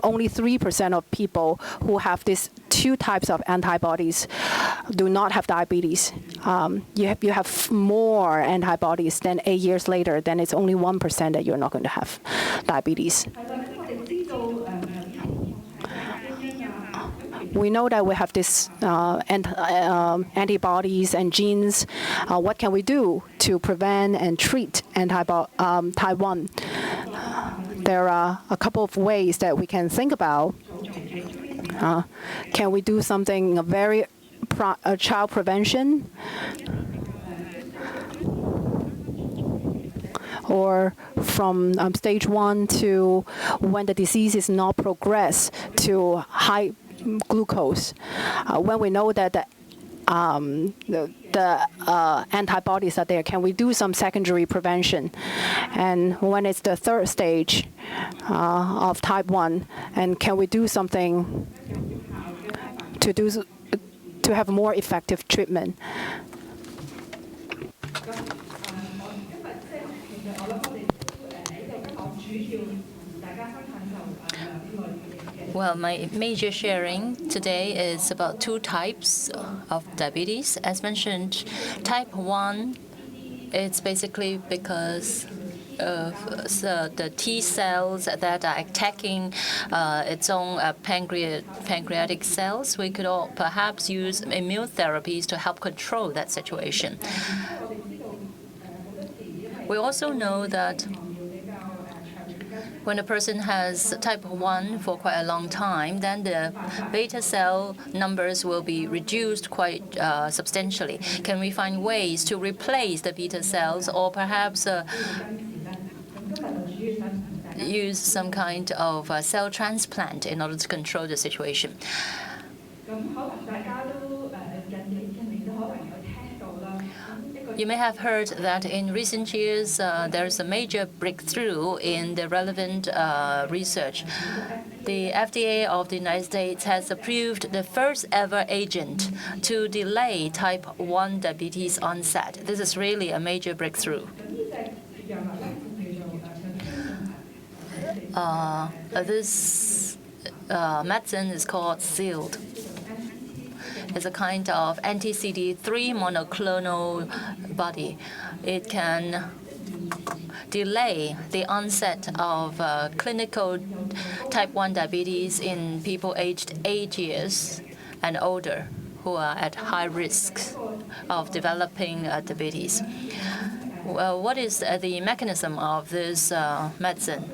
Only 3% of people who have these 2 types of antibodies do not have diabetes. You have more antibodies, then 8 years later, then it's only 1% that you're not going to have diabetes. We know that we have this antibodies and genes. What can we do to prevent and treat type 1? There are a couple of ways that we can think about. Can we do something very child prevention? Or from stage 1 to when the disease is not progressed to high glucose. When we know that the antibodies are there, can we do some secondary prevention? And when it's the third stage of type 1, and can we do something to have more effective treatment?
Well, my major sharing today is about two types of diabetes. As mentioned, type 1, it's basically because of the T cells that are attacking its own pancreatic cells. We could all perhaps use immune therapies to help control that situation. We also know that when a person has type 1 for quite a long time, then the beta cell numbers will be reduced quite substantially. Can we find ways to replace the beta cells, or perhaps use some kind of cell transplant in order to control the situation? You may have heard that in recent years, there is a major breakthrough in the relevant research. The FDA of the United States has approved the first ever agent to delay type 1 diabetes onset. This is really a major breakthrough. This medicine is called SEALD. It's a kind of anti-CD3 monoclonal body. It can delay the onset of clinical type 1 diabetes in people aged 8 years and older who are at high risk of developing diabetes. Well, what is the mechanism of this medicine?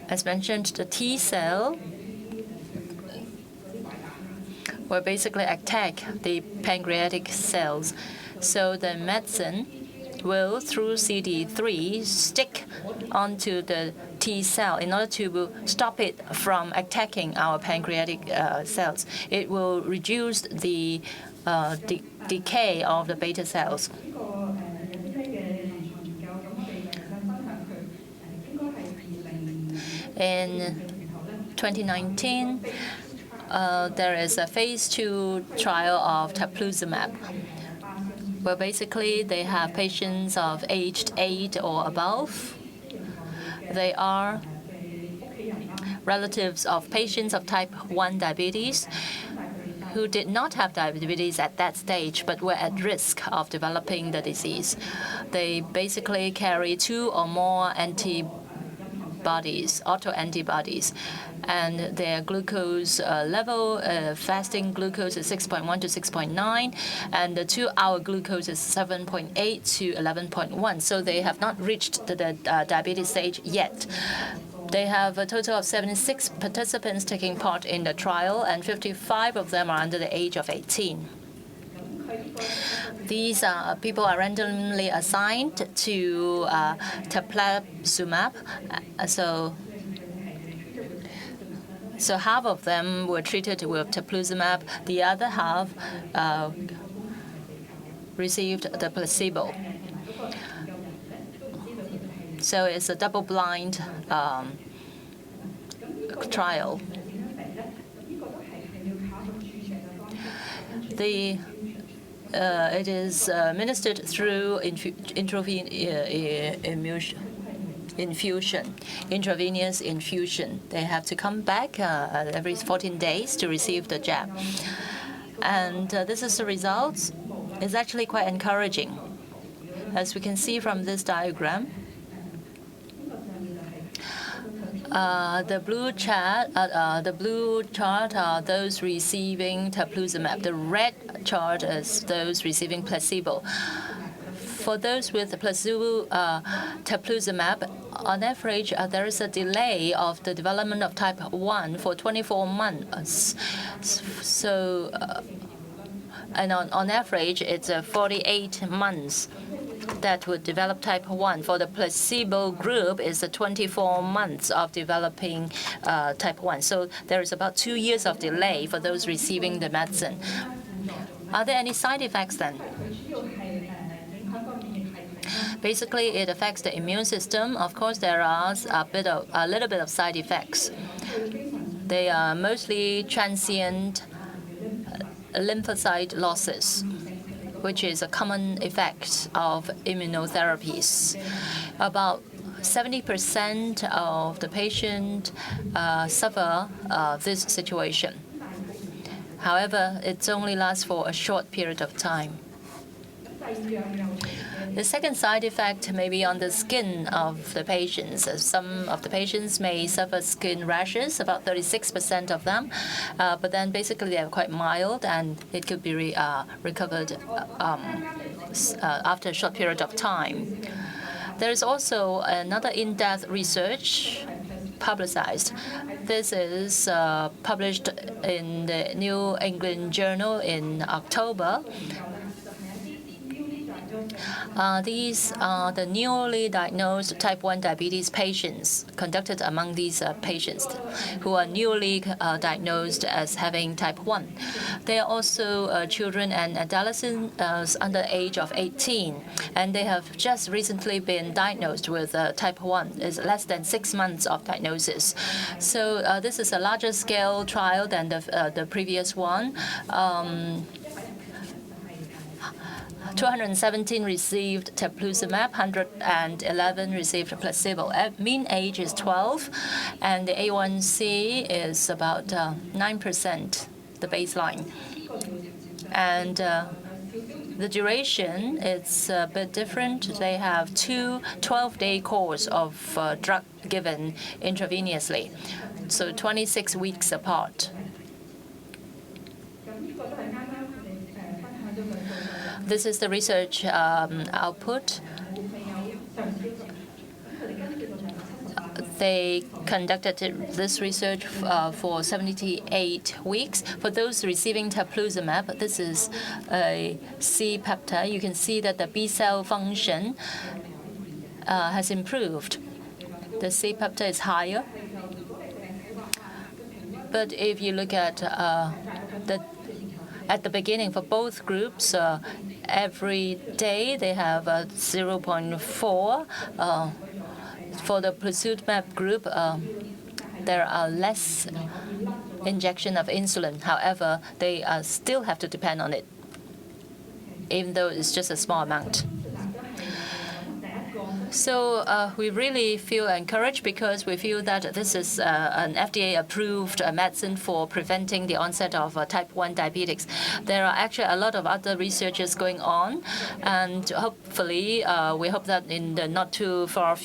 As mentioned, the T cell will basically attack the pancreatic cells. So the medicine will, through CD3, stick onto the T cell in order to stop it from attacking our pancreatic cells. It will reduce the decay of the beta cells. In 2019, there is a phase 2 trial of teplizumab, where basically they have patients of aged 8 or above. They are relatives of patients of type 1 diabetes who did not have diabetes at that stage but were at risk of developing the disease. They basically carry 2 or more autoantibodies, and their glucose level, fasting glucose is 6.1 to 6.9, and the 2-hour glucose is 7.8 to 11.1. So they have not reached the diabetes stage yet. They have a total of 76 participants taking part in the trial, and 55 of them are under the age of 18. These people are randomly assigned to teplizumab. So half of them were treated with teplizumab. The other half received the placebo. So it's a double-blind trial. It is administered through intravenous infusion. They have to come back every 14 days to receive the jab. And this is the results. It's actually quite encouraging. As we can see from this diagram, the blue chart are those receiving teplizumab. The red chart is those receiving placebo. For those with teplizumab, on average, there is a delay of the development of type 1 for 24 months. So, and on average, it's 48 months. that would develop type 1. For the placebo group, is 24 months of developing type 1. So there is about 2 years of delay for those receiving the medicine. Are there any side effects then? Basically, it affects the immune system. Of course, there are a little bit of side effects. They are mostly transient lymphocyte losses, which is a common effect of immunotherapies. About 70% of the patient suffer this situation. However, it only lasts for a short period of time. The second side effect may be on the skin of the patients. Some of the patients may suffer skin rashes, about 36% of them, but then basically they are quite mild and it could be recovered after a short period of time. There is also another in-depth research publicized. This is published in the New England Journal in October. These are the newly diagnosed type 1 diabetes patients conducted among these patients who are newly diagnosed as having type 1. They are also children and adolescents under the age of 18, and they have just recently been diagnosed with type 1. It's less than 6 months of diagnosis. So this is a larger scale trial than the previous one. 217 received teplizumab, 111 received placebo. Mean age is 12, and the A1C is about 9%, the baseline. And the duration is a bit different. They have 2 12-day course of drug given intravenously, so 26 weeks apart. This is the research output. They conducted this research for 78 weeks. For those receiving teplizumab, this is a C-peptide. You can see that the B-cell function has improved. The C-peptide is higher. But if you look at the beginning for both groups, every day they have 0.4. For the placebo group, there are less injection of insulin. However, they still have to depend on it, even though it's just a small amount. So we really feel encouraged because we feel that this is an FDA-approved medicine for preventing the onset of type 1 diabetes. There are actually a lot of other researches going on, and hopefully we hope that in the not too far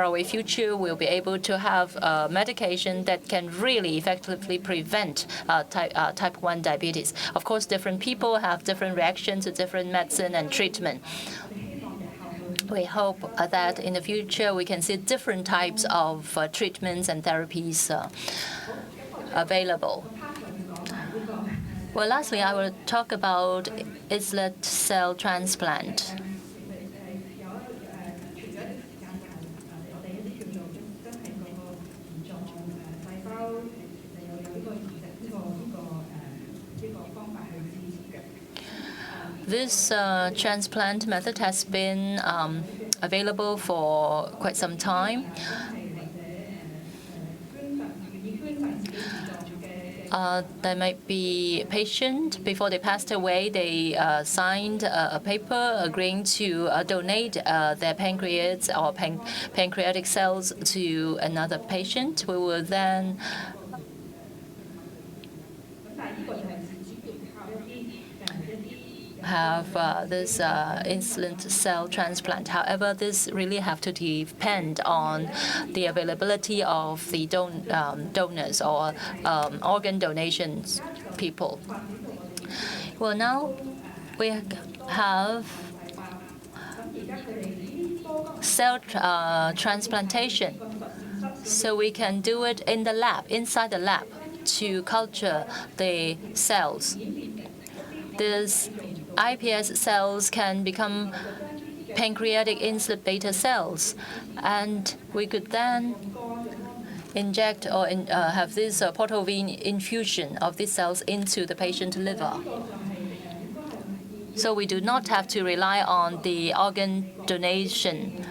away future, we'll be able to have medication that can really effectively prevent type 1 diabetes. Of course, different people have different reactions to different medicine and treatment. We hope that in the future we can see different types of treatments and therapies available. Well, lastly, I will talk about islet cell transplant. This transplant method has been available for quite some time. There might be a patient, before they passed away, they signed a paper agreeing to donate their pancreas or pancreatic cells to another patient. We will then have this islet cell transplant. However, this really have to depend on the availability of the donors or organ donations people. Well, now we have cell transplantation. So we can do it in the lab, inside the lab, to culture the cells. These iPS cells can become pancreatic insulin beta cells, and we could then inject or have this portal vein infusion of these cells into the patient liver. So we do not have to rely on the organ donation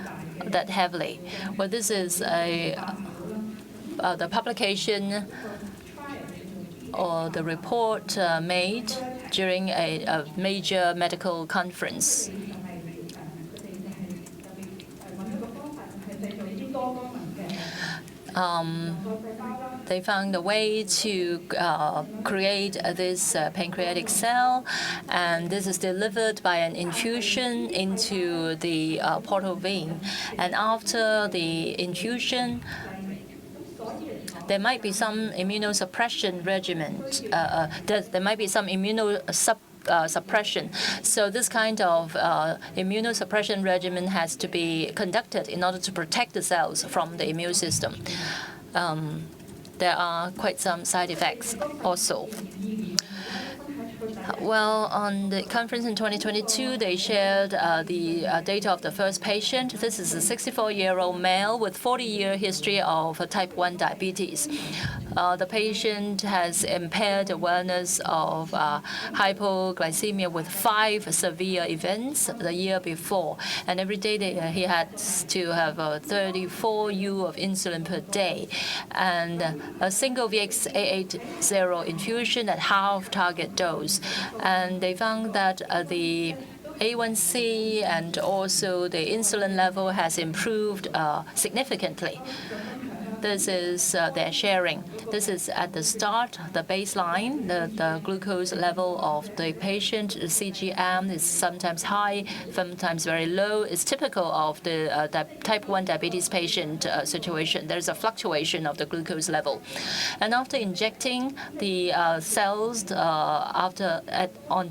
that heavily. Well, this is the publication or the report made during a major medical conference. They found a way to create this pancreatic cell, and this is delivered by an infusion into the portal vein. And after the infusion, there might be some immunosuppression regimen. There might be some suppression. So this kind of immunosuppression regimen has to be conducted in order to protect the cells from the immune system. There are quite some side effects also. Well, on the conference in 2022, they shared the data of the first patient. This is a 64-year-old male with 40-year history of type 1 diabetes. The patient has impaired awareness of hypoglycemia with 5 severe events the year before. And every day he had to have 34 U of insulin per day. And a single VX-880 infusion at half target dose. And they found that the A1C and also the insulin level has improved significantly. This is their sharing. This is at the start, the baseline, the glucose level of the patient. The CGM is sometimes high, sometimes very low. It's typical of the type 1 diabetes patient situation. There's a fluctuation of the glucose level. And after injecting the cells on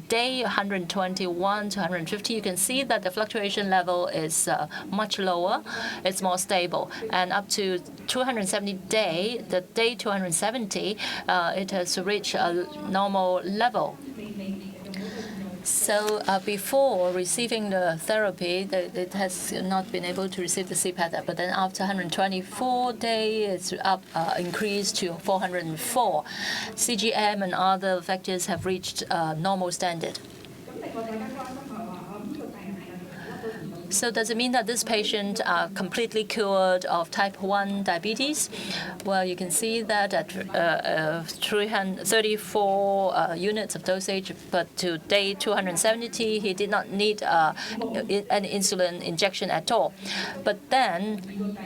day 121 to 150, you can see that the fluctuation level is much lower. It's more stable. And up to 270 day, the day 270, it has reached a normal level. So before receiving the therapy, it has not been able to receive the CPAP. But then after 124 days, it's up, increased to 404. CGM and other factors have reached normal standard. So does it mean that this patient are completely cured of type 1 diabetes? Well, you can see that at 334 units of dosage, but to day 270, he did not need an insulin injection at all. But then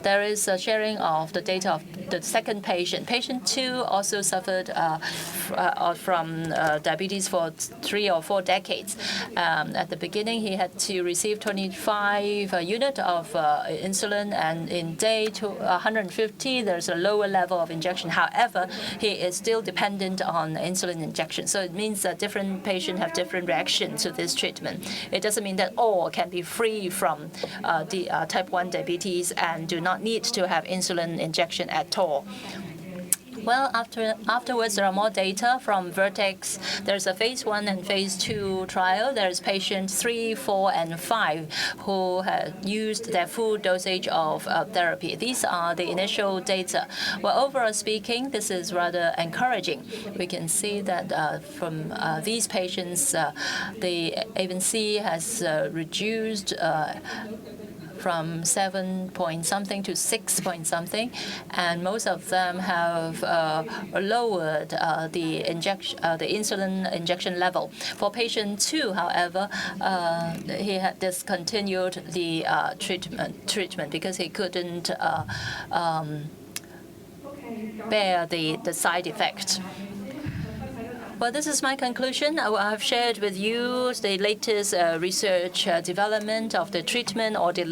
there is a sharing of the data of the second patient. Patient 2 also suffered from diabetes for 3 or 4 decades. At the beginning, he had to receive 25 units of insulin, and in day 150, there's a lower level of injection. However, he is still dependent on insulin injection. So it means that different patients have different reactions to this treatment. It doesn't mean that all can be free from the type 1 diabetes and do not need to have insulin injection at all. Well, afterwards, there are more data from Vertex. There's a phase 1 and phase 2 trial. There's patients 3, 4, and 5 who have used their full dosage of therapy. These are the initial data. Well, overall speaking, this is rather encouraging. We can see that from these patients, the A1C has reduced from 7 point something to 6 point something, and most of them have lowered the insulin injection level. For patient 2, however, he had discontinued the treatment because he couldn't bear the side effect. Well, this is my conclusion. I've shared with you the latest research development of the treatment or the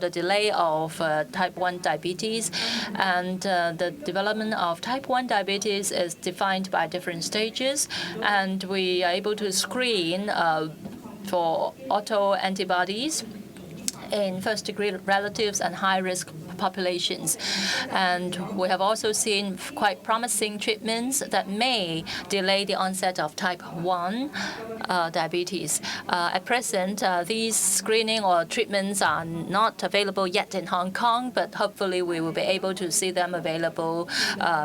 delay of type 1 diabetes. And the development of type 1 diabetes is defined by different stages. And we are able to screen for autoantibodies in first-degree relatives and high-risk populations. And we have also seen quite promising treatments that may delay the onset of type 1 diabetes. At present, these screening or treatments are not available yet in Hong Kong, but hopefully we will be able to see them available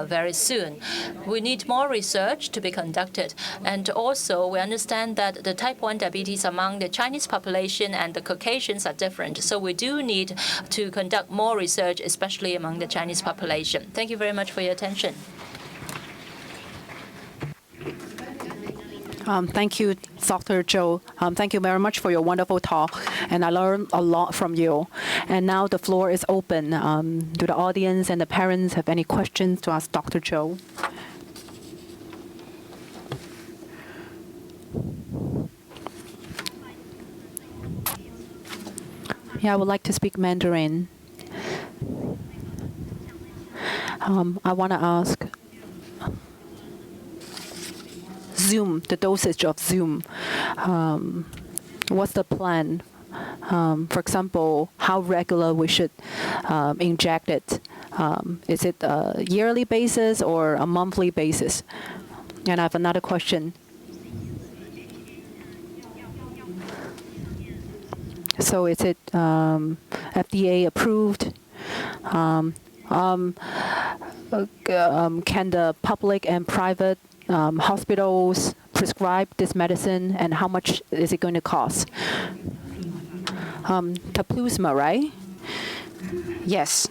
very soon. We need more research to be conducted. And also, we understand that the type 1 diabetes among the Chinese population and the Caucasians are different. So we do need to conduct more research, especially among the Chinese population. Thank you very much for your attention.
Thank you, Dr. Zhou. Thank you very much for your wonderful talk, and I learned a lot from you. And now the floor is open. Do the audience and the parents have any questions to ask Dr. Zhou? Yeah, I would like to speak Mandarin. I want to ask Zoom, the dosage of Zoom. What's the plan? For example, how regular we should inject it? Is it a yearly basis or a monthly basis? And I have another question. So is it FDA approved? Can the public and private hospitals prescribe this medicine, and how much is it going to cost? Taplusma, right? Yes.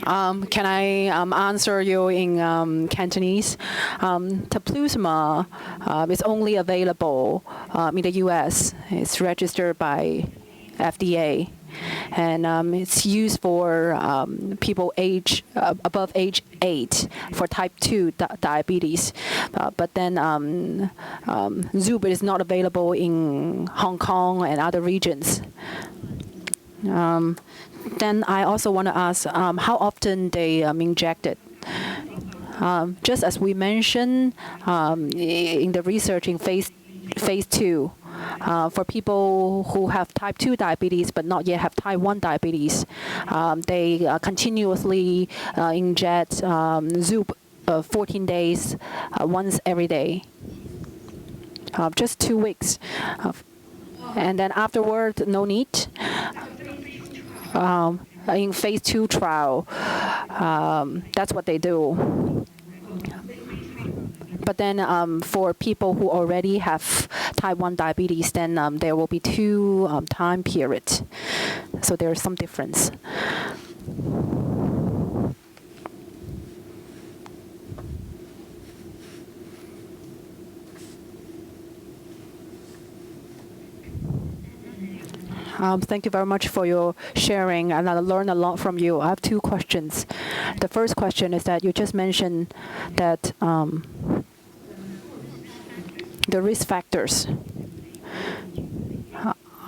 Can I answer you in Cantonese? Taplusma is only available in the U.S. It's registered by FDA. And it's used for people above age 8 for type 2 diabetes. But then Zub is not available in Hong Kong and other regions. Then I also want to ask how often they inject it. Just as we mentioned in the research in phase 2, for people who have type 2 diabetes but not yet have type 1 diabetes, they continuously inject Zub 14 days, once every day, just 2 weeks. And then afterward, no need. In phase 2 trial, that's what they do. But then for people who already have type 1 diabetes, then there will be 2 time periods. So there's some difference. Thank you very much for your sharing, and I learned a lot from you. I have 2 questions. The first question is that you just mentioned that the risk factors.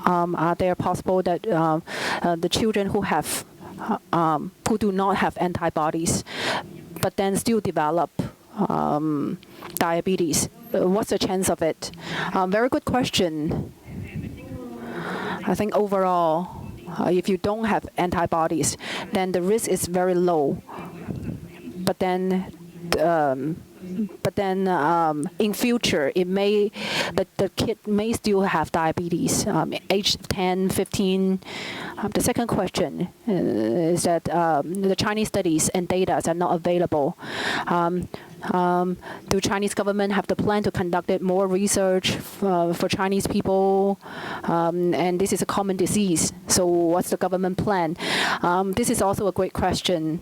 Are there possible that the children who do not have antibodies, but then still develop diabetes? What's the chance of it? Very good question. I think overall, if you don't have antibodies, then the risk is very low. But then in future, the kid may still have diabetes, age 10, 15. The second question is that the Chinese studies and data are not available. Do Chinese government have the plan to conduct more research for Chinese people? And this is a common disease. So what's the government plan? This is also a great question.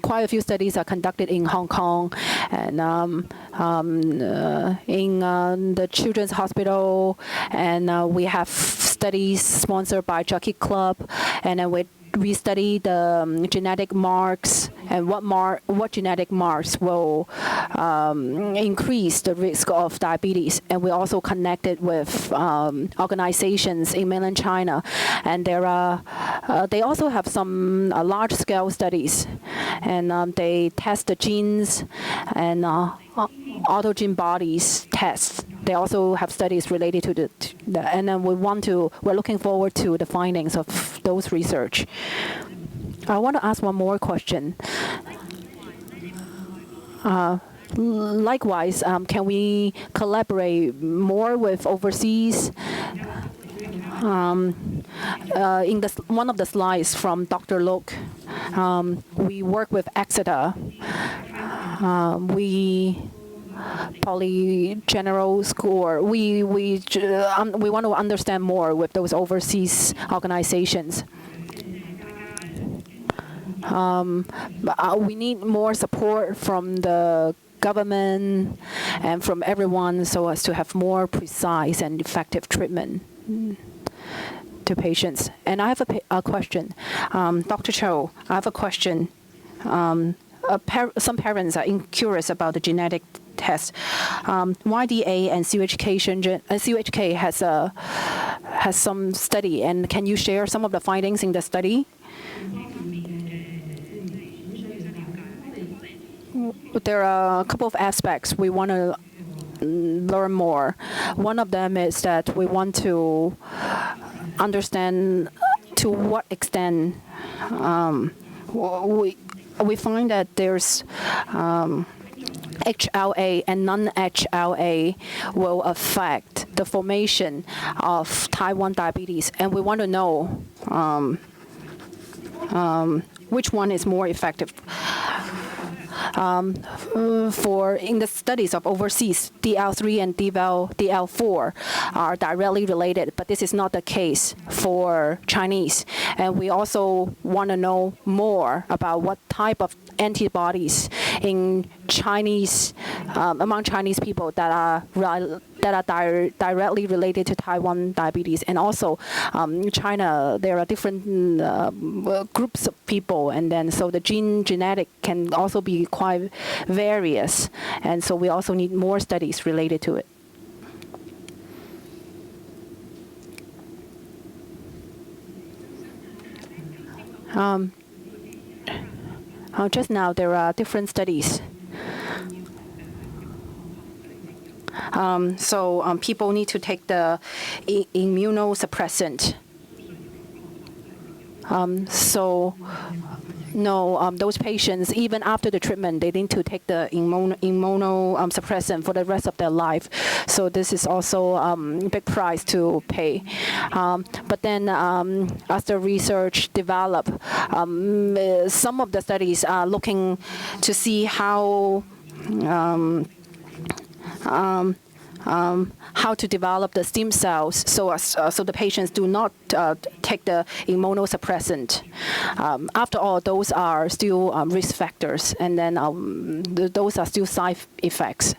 Quite a few studies are conducted in Hong Kong and in the Children's Hospital, and we have studies sponsored by Jockey Club, and then we study the genetic marks and what genetic marks will increase the risk of diabetes. And we also connected with organizations in mainland China, and they also have some large-scale studies, and they test the genes and autogene bodies tests. They also have studies related to and then we're looking forward to the findings of those research. I want to ask one more question. Likewise, can we collaborate more with overseas? In one of the slides from Dr. Lok, we work with Exeter. We General School. We want to understand more with those overseas organizations. We need more support from the government and from everyone so as to have more precise and effective treatment to patients. And I have a question. Dr. Chow, I have a question. Some parents are curious about the genetic test. YDA and CUHK has some study, and can you share some of the findings in the study? There are a couple of aspects we want to learn more. One of them is that we want to understand to what extent we find that there's HLA and non-HLA will affect the formation of type 1 diabetes, and we want to know which one is more effective. In the studies of overseas, DL3 and DL4 are directly related, but this is not the case for Chinese. And we also want to know more about what type of antibodies in Chinese, among Chinese people that are directly related to type 1 diabetes. And also, China, there are different groups of people, and then so the genetic can also be quite various. And so we also need more studies related to it. Just now, there are different studies. People need to take the immunosuppressant. Those patients, even after the treatment, they need to take the immunosuppressant for the rest of their life. So this is also a big price to pay. But then as the research develop, some of the studies are looking to see how to develop the stem cells so the patients do not take the immunosuppressant. After all, those are still risk factors, and then those are still side effects.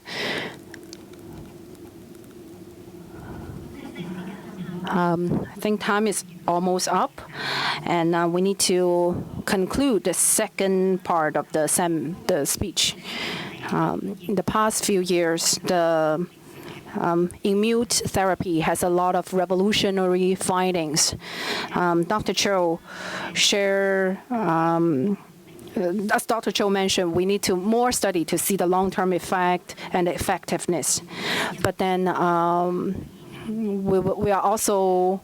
I think time is almost up, and we need to conclude the second part of the speech. In the past few years, the immune therapy has a lot of revolutionary findings. Dr. Chow shared, as Dr. Chow mentioned, we need to more study to see the long-term effect and the effectiveness. But then we are also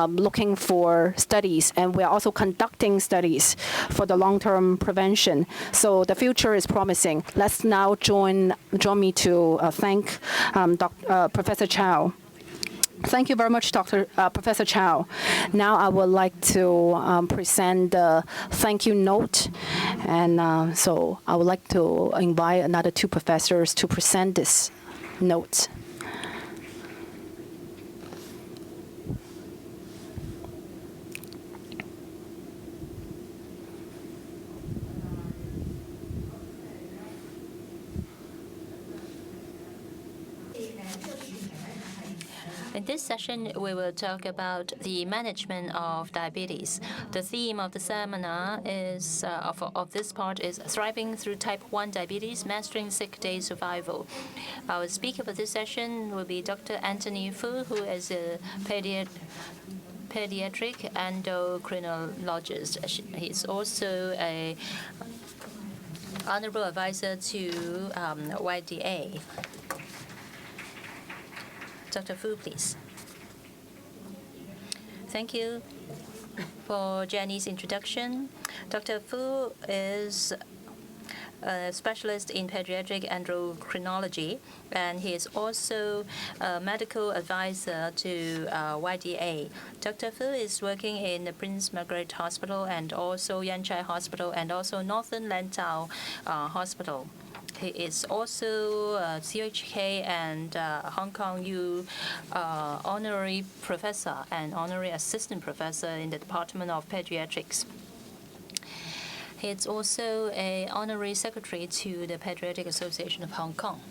looking for studies, and we are also conducting studies for the long-term prevention. So the future is promising. Let's now join me to thank Professor Chow. Thank you very much, Professor Chow. Now I would like to present the thank you note. And so I would like to invite another two professors to present this note.
In this session, we will talk about the management of diabetes. The theme of the seminar is of this part is Thriving Through Type 1 Diabetes, Mastering Sick Day Survival. Our speaker for this session will be Dr. Antony Fu, who is a Paediatric Endocrinologist. He's also a Honorable Advisor to YDA. Dr. Fu, please. Thank you for Jenny's introduction. Dr. Fu is a specialist in pediatric endocrinology, and he is also a medical advisor to YDA. Dr. Fu is working in the Prince Margaret Hospital and also Yanchai Hospital and also Northern Lantau Hospital. He is also a CUHK and Hong Kong U honorary professor and honorary assistant professor in the Department of Pediatrics. He is also an honorary secretary to the Paediatric Association of Hong Kong.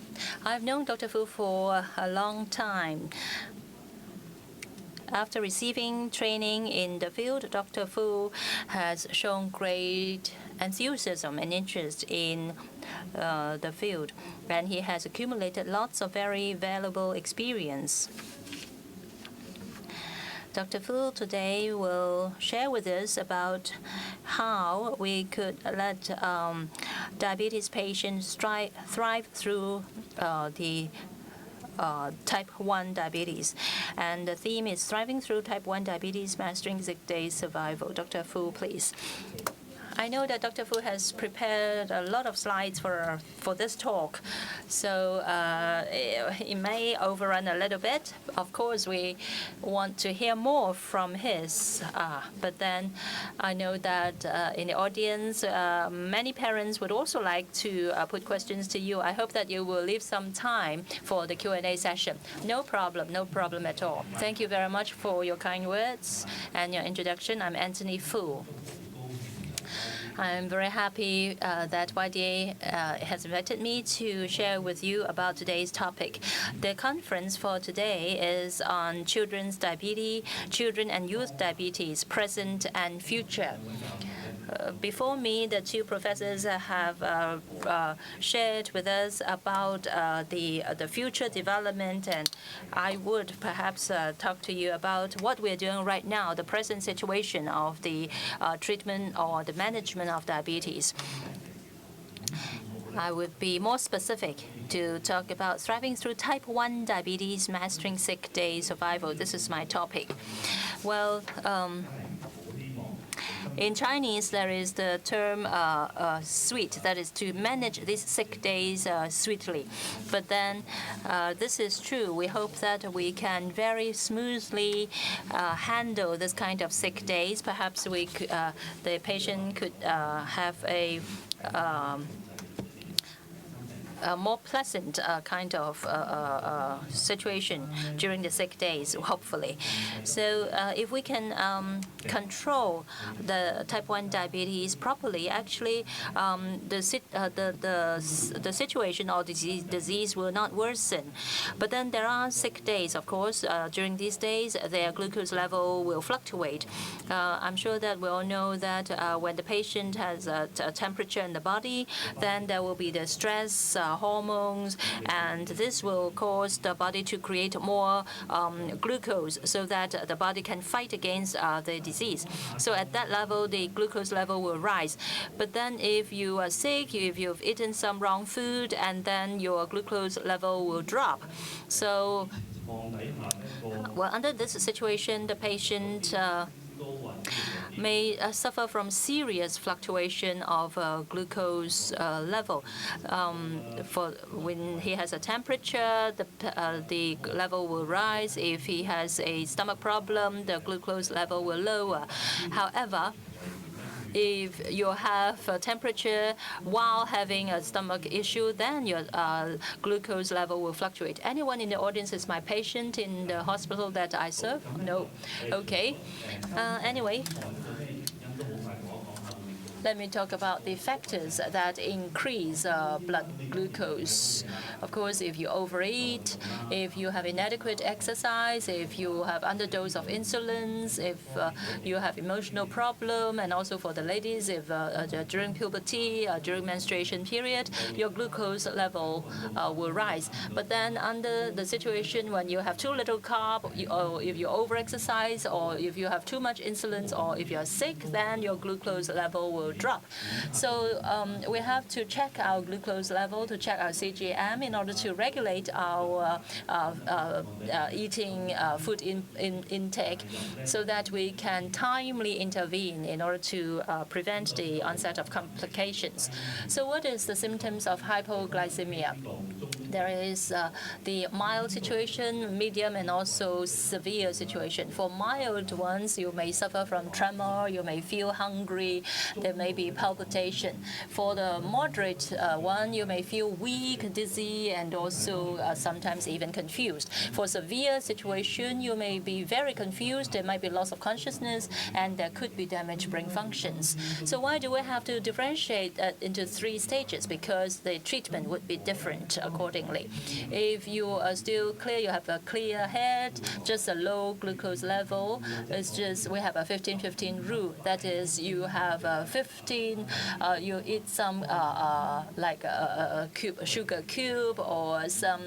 I've known Dr. Fu for a long time. After receiving training in the field, Dr. Fu has shown great enthusiasm and interest in the field, and he has accumulated lots of very valuable experience. Dr. Fu today will share with us about how we could let diabetes patients thrive through the type 1 diabetes. And the theme is Thriving Through Type 1 Diabetes, Mastering 6 Days Survival. Dr. Fu, please. I know that Dr. Fu has prepared a lot of slides for this talk, so it may overrun a little bit. Of course, we want to hear more from his, but then I know that in the audience, many parents would also like to put questions to you. I hope that you will leave some time for the Q&A session. No problem at all. Thank you very much for your kind words and your introduction. I'm Antony Fu. I'm very happy that YDA has invited me to share with you about today's topic. The conference for today is on children's diabetes, children and youth diabetes, present and future. Before me, the two professors have shared with us about the future development, and I would perhaps talk to you about what we're doing right now, the present situation of the treatment or the management of diabetes. I would be more specific to talk about thriving through type 1 diabetes, mastering 6 days survival. This is my topic. Well, in Chinese, there is the term sweet, that is to manage these 6 days sweetly. But then this is true. We hope that we can very smoothly handle this kind of 6 days. Perhaps the patient could have a more pleasant kind of situation during the 6 days, hopefully. So if we can control the type 1 diabetes properly, actually the situation or disease will not worsen. But then there are 6 days, of course. During these days, their glucose level will fluctuate. I'm sure that we all know that when the patient has a temperature in the body, then there will be the stress hormones, and this will cause the body to create more glucose so that the body can fight against the disease. So at that level, the glucose level will rise. But then if you are sick, if you've eaten some wrong food, and then your glucose level will drop. So, well, under this situation, the patient may suffer from serious fluctuation of glucose level. For when he has a temperature, the level will rise. If he has a stomach problem, the glucose level will lower. However, if you have a temperature while having a stomach issue, then your glucose level will fluctuate. Anyone in the audience is my patient in the hospital that I serve? No. Okay. Anyway, let me talk about the factors that increase blood glucose. Of course, if you overeat, if you have inadequate exercise, if you have underdose of insulin, if you have emotional problem, and also for the ladies, if during puberty, during menstruation period, your glucose level will rise. But then under the situation when you have too little carb, or if you overexercise, or if you have too much insulin, or if you are sick, then your glucose level will drop. So we have to check our glucose level, to check our CGM in order to regulate our eating food intake, so that we can timely intervene in order to prevent the onset of complications. So what is the symptoms of hypoglycemia? There is the mild situation, medium, and also severe situation. For mild ones, you may suffer from tremor, you may feel hungry, there may be palpitation. For the moderate one, you may feel weak, dizzy, and also sometimes even confused. For severe situation, you may be very confused, there might be loss of consciousness, and there could be damaged brain functions. So why do we have to differentiate into 3 stages? Because the treatment would be different accordingly. If you are still clear, you have a clear head, just a low glucose level, it's just we have a 15-15 rule. That is, you have 15, you eat some like a sugar cube or some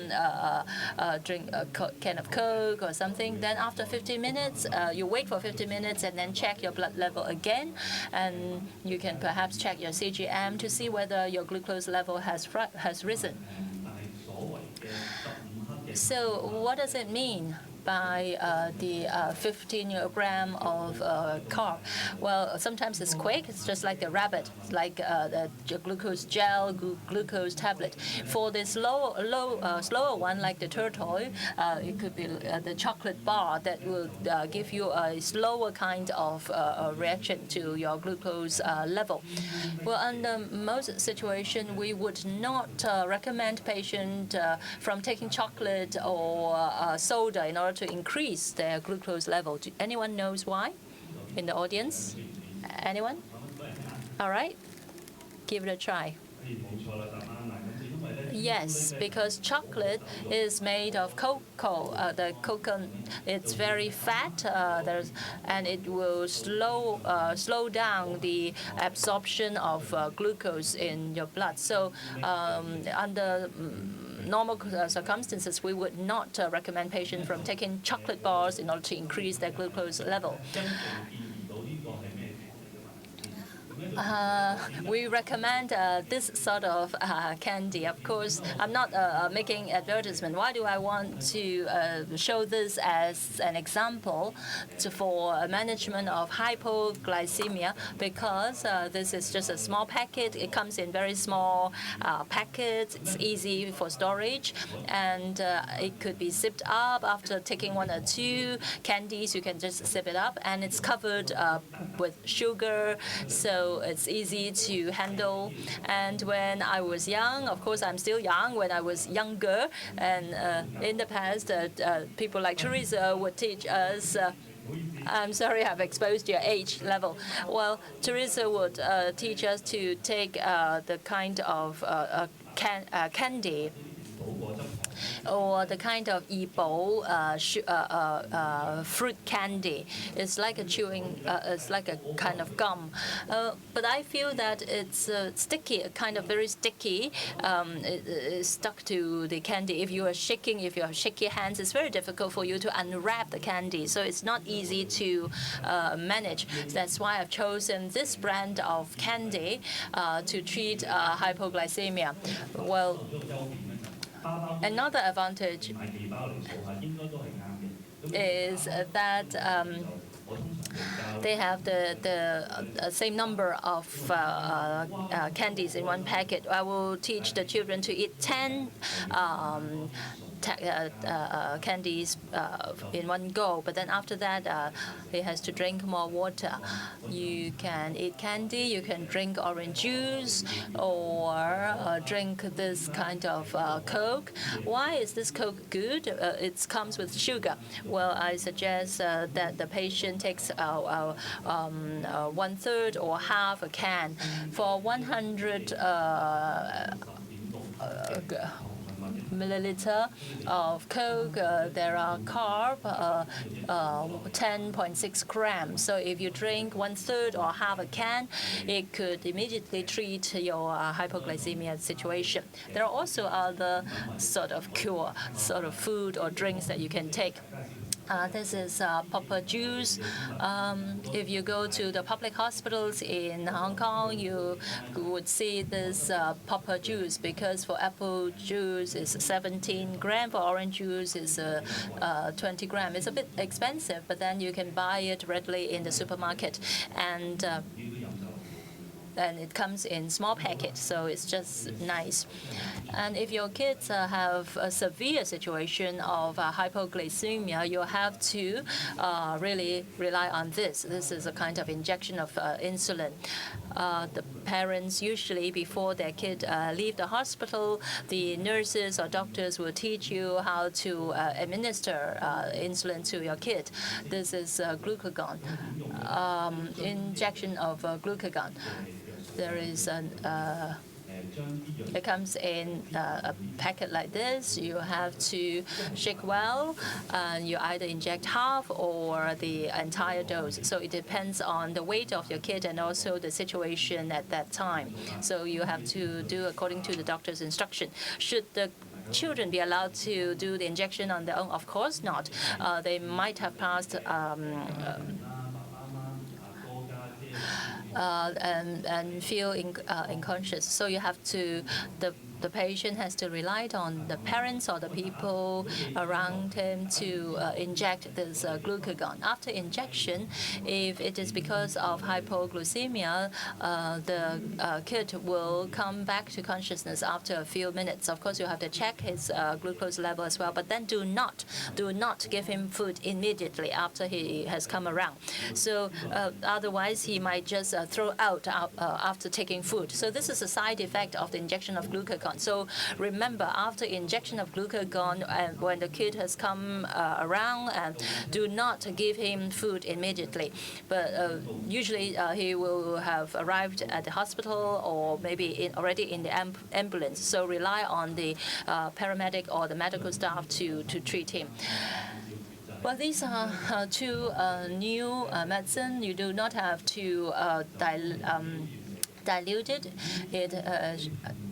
drink a can of Coke or something. Then after 15 minutes, you wait for 15 minutes and then check your blood level again, and you can perhaps check your CGM to see whether your glucose level has risen. So what does it mean by the 15 gram of carb? Well, sometimes it's quick. It's just like the rabbit, like the glucose gel, glucose tablet. For the slower one, like the turtle, it could be the chocolate bar that will give you a slower kind of reaction to your glucose level. Well, under most situations, we would not recommend patient from taking chocolate or soda in order to increase their glucose level. Anyone knows why in the audience? Anyone? All right, give it a try. Yes, because chocolate is made of cocoa. The cocoa, it's very fat, and it will slow down the absorption of glucose in your blood. So under normal circumstances, we would not recommend patients from taking chocolate bars in order to increase their glucose level. We recommend this sort of candy. Of course, I'm not making advertisement. Why do I want to show this as an example for management of hypoglycemia? Because this is just a small packet. It comes in very small packets. It's easy for storage, and it could be sipped up after taking 1 or 2 candies. You can just sip it up, and it's covered with sugar, so it's easy to handle. And when I was young, of course I'm still young, when I was younger, and in the past, people like Teresa would teach us, I'm sorry I've exposed your age level. Well, Teresa would teach us to take the kind of candy, or the kind of fruit candy. It's like a chewing, it's like a kind of gum. But I feel that it's sticky, kind of very sticky. It is stuck to the candy. If you have shaky hands, it's very difficult for you to unwrap the candy. So it's not easy to manage. That's why I've chosen this brand of candy to treat hypoglycemia. Well, another advantage is that they have the same number of candies in one packet. I will teach the children to eat 10 candies in one go, but then after that he has to drink more water. You can eat candy, you can drink orange juice, or drink this kind of Coke. Why is this Coke good? It comes with sugar. Well, I suggest that the patient takes 1/3 or half a can. For 100 milliliter of Coke, there are carb 10.6 grams. So if you drink 1/3 or half a can, it could immediately treat your hypoglycemia situation. There are also other sort of food or drinks that you can take. This is proper juice. If you go to the public hospitals in Hong Kong, you would see this proper juice, because for apple juice is 17 gram, for orange juice is 20 gram. It's a bit expensive, but then you can buy it readily in the supermarket, and it comes in small packets, so it's just nice. And if your kids have a severe situation of hypoglycemia, you have to really rely on this. This is a kind of injection of insulin. The parents usually, before their kid leave the hospital, the nurses or doctors will teach you how to administer insulin to your kid. This is glucagon, injection of glucagon. There is it comes in a packet like this. You have to shake well, and you either inject half or the entire dose. So it depends on the weight of your kid and also the situation at that time. So you have to do according to the doctor's instruction. Should the children be allowed to do the injection on their own? Of course not. They might have passed and feel unconscious. So you have to, the patient has to rely on the parents or the people around him to inject this glucagon. After injection, if it is because of hypoglycemia, the kid will come back to consciousness after a few minutes. Of course, you have to check his glucose level as well, but then do not give him food immediately after he has come around. So otherwise, he might just throw out after taking food. So this is a side effect of the injection of glucagon. So remember, after injection of glucagon, and when the kid has come around, do not give him food immediately. But usually he will have arrived at the hospital or maybe already in the ambulance. So rely on the paramedic or the medical staff to treat him. Well, these are two new medicine. You do not have to diluted.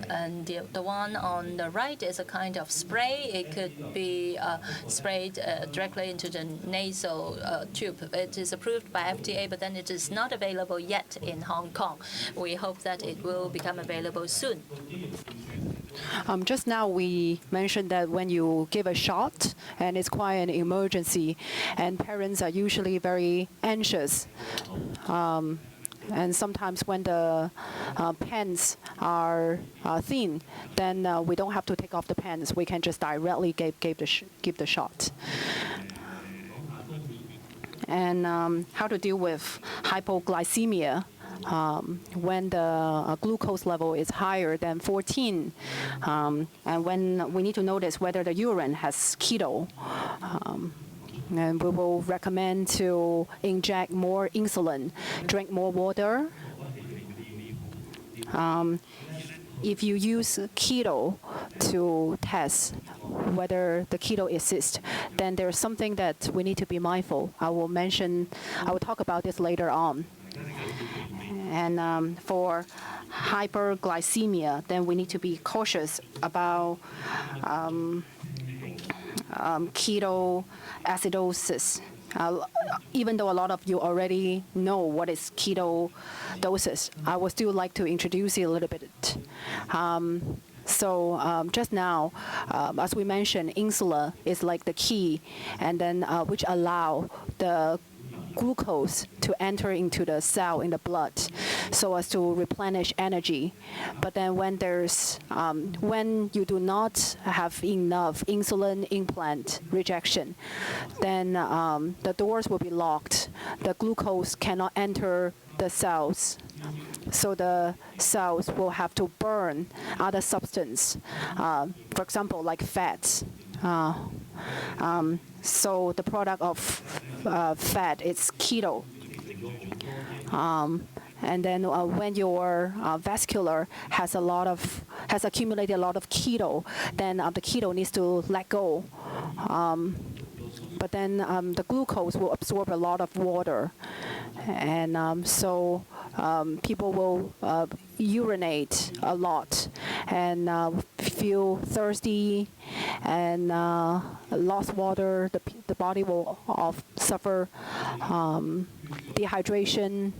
And the one on the right is a kind of spray. It could be sprayed directly into the nasal tube. It is approved by FDA, but then it is not available yet in Hong Kong. We hope that it will become available soon.
Just now we mentioned that when you give a shot and it's quite an emergency, and parents are usually very anxious. And sometimes when the pens are thin, then we don't have to take off the pens. We can just directly give the shot. And how to deal with hypoglycemia when the glucose level is higher than 14, and when we need to notice whether the urine has keto. And we will recommend to inject more insulin, drink more water. If you use keto to test whether the keto exists, then there's something that we need to be mindful. I will talk about this later on. And for hyperglycemia, then we need to be cautious about ketoacidosis. Even though a lot of you already know what is ketoacidosis, I would still like to introduce you a little bit. So just now, as we mentioned, insulin is like the key, and then which allow the glucose to enter into the cell in the blood so as to replenish energy. But then when you do not have enough insulin implant rejection, then the doors will be locked. The glucose cannot enter the cells. So the cells will have to burn other substance, for example, like fats. So the product of fat is keto. And then when your vascular has accumulated a lot of keto, then the keto needs to let go. But then the glucose will absorb a lot of water, and so people will urinate a lot and feel thirsty and lost water. The body will suffer dehydration.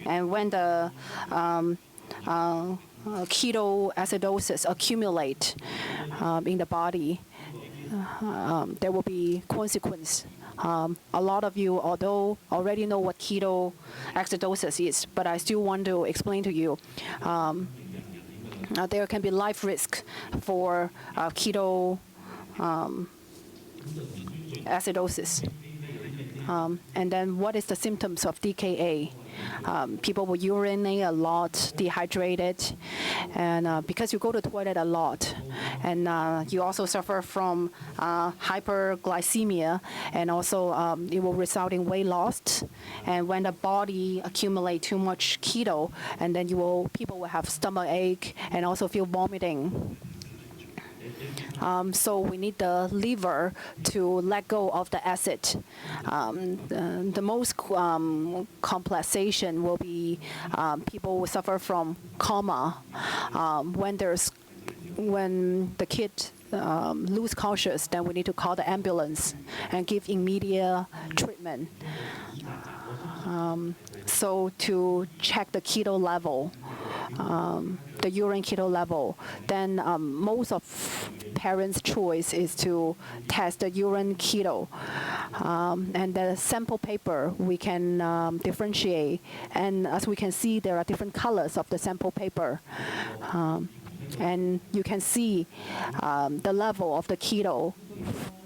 And when the ketoacidosis accumulate in the body, there will be consequence. A lot of you, although already know what ketoacidosis is, but I still want to explain to you. There can be life risk for ketoacidosis. And then what is the symptoms of DKA? People will urinate a lot, dehydrated, and because you go to the toilet a lot, and you also suffer from hyperglycemia, and also it will result in weight loss. And when the body accumulate too much keto, and then people will have stomach ache and also feel vomiting. So we need the liver to let go of the acid. The most compensation will be people will suffer from coma when the kid lose conscious. Then we need to call the ambulance and give immediate treatment. So to check the keto level. The urine keto level, then most of parents' choice is to test the urine keto. And the sample paper, we can differentiate. And as we can see, there are different colors of the sample paper. And you can see the level of the keto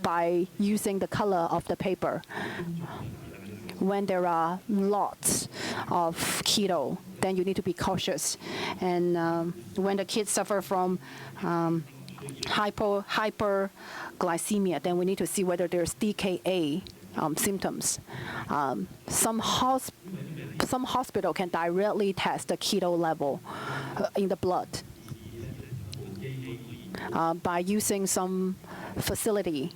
by using the color of the paper. When there are lots of keto, then you need to be cautious. And when the kids suffer from hyperglycemia, then we need to see whether there's DKA symptoms. Some hospital can directly test the keto level in the blood by using some facility.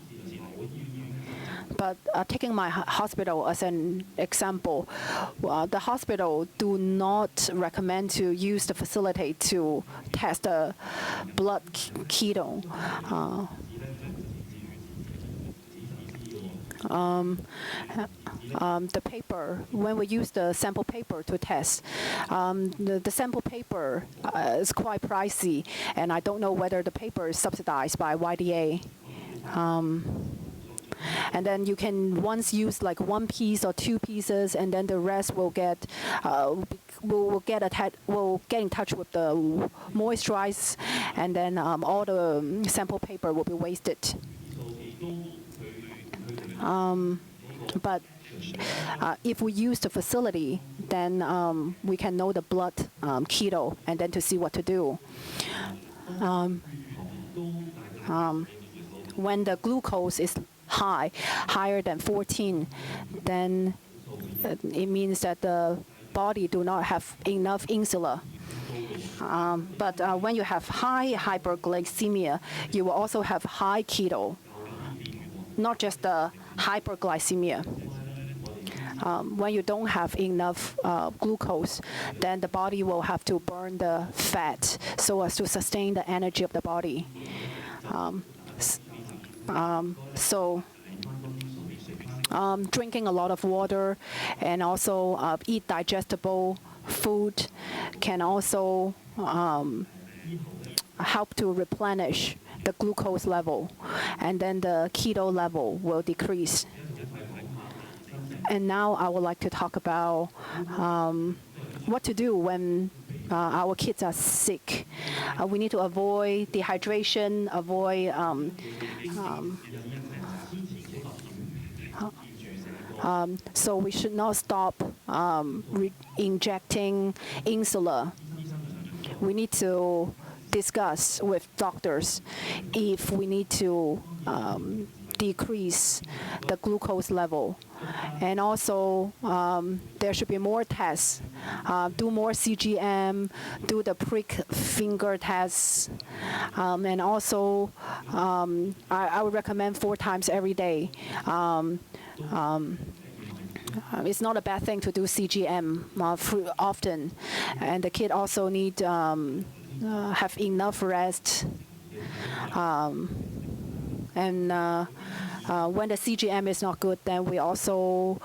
But taking my hospital as an example, the hospital do not recommend to use the facility to test the blood keto. The paper, when we use the sample paper to test, the sample paper is quite pricey, and I don't know whether the paper is subsidized by YDA. And then you can once use like one piece or two pieces, and then the rest will get will get in touch with the moisturize, and then all the sample paper will be wasted. But if we use the facility, then we can know the blood keto, and then to see what to do. When the glucose is higher than 14, then it means that the body do not have enough insulin. But when you have high hyperglycemia, you will also have high keto, not just the hyperglycemia. When you don't have enough glucose, then the body will have to burn the fat so as to sustain the energy of the body. So drinking a lot of water and also eat digestible food can also help to replenish the glucose level, and then the keto level will decrease. And now I would like to talk about what to do when our kids are sick. We need to avoid dehydration, avoid so we should not stop injecting insulin. We need to discuss with doctors if we need to decrease the glucose level. And also, there should be more tests. Do more CGM, do the prick finger tests. And also, I would recommend 4 times every day. it's not a bad thing to do CGM often, and the kid also need have enough rest. And when the CGM is not good, then we also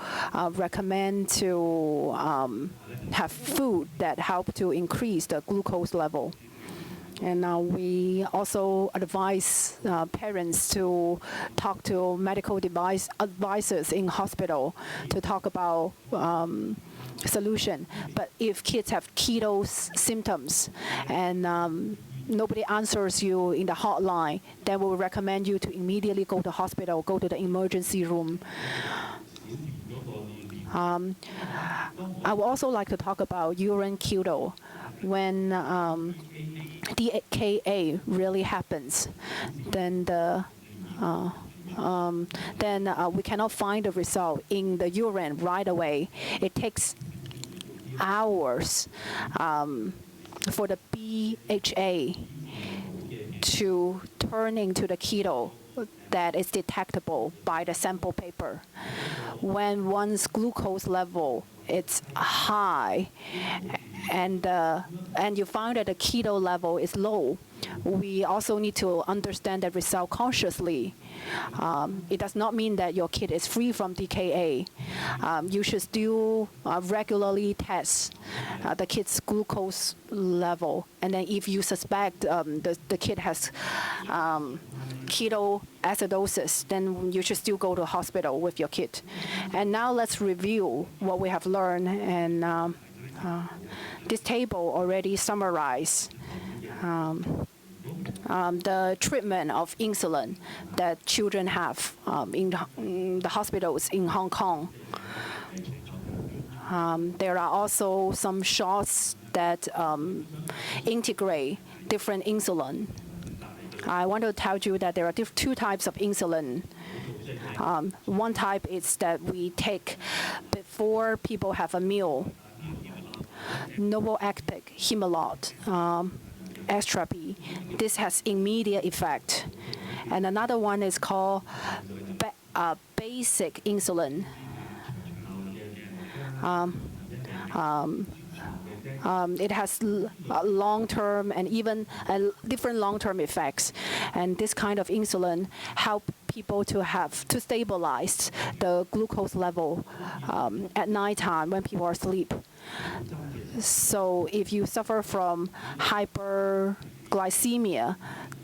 recommend to have food that help to increase the glucose level. And we also advise parents to talk to medical advisors in hospital to talk about solution. But if kids have keto symptoms and nobody answers you in the hotline, then we'll recommend you to immediately go to hospital, go to the emergency room. I would also like to talk about urine keto. When DKA really happens, then we cannot find the result in the urine right away. It takes hours for the BHA to turn into the keto that is detectable by the sample paper. When one's glucose level is high and you find that the keto level is low, we also need to understand the result consciously. It does not mean that your kid is free from DKA. You should still regularly test the kid's glucose level. And then if you suspect the kid has ketoacidosis, then you should still go to hospital with your kid. And now let's review what we have learned. And this table already summarized the treatment of insulin that children have in the hospitals in Hong Kong. There are also some shots that integrate different insulin. I want to tell you that there are two types of insulin. One type is that we take before people have a meal. Noble actic, Himalot, extra B. This has immediate effect. And another one is called basic insulin. It has long-term and even different long-term effects. And this kind of insulin help people to stabilize the glucose level at nighttime when people are asleep. So if you suffer from hyperglycemia,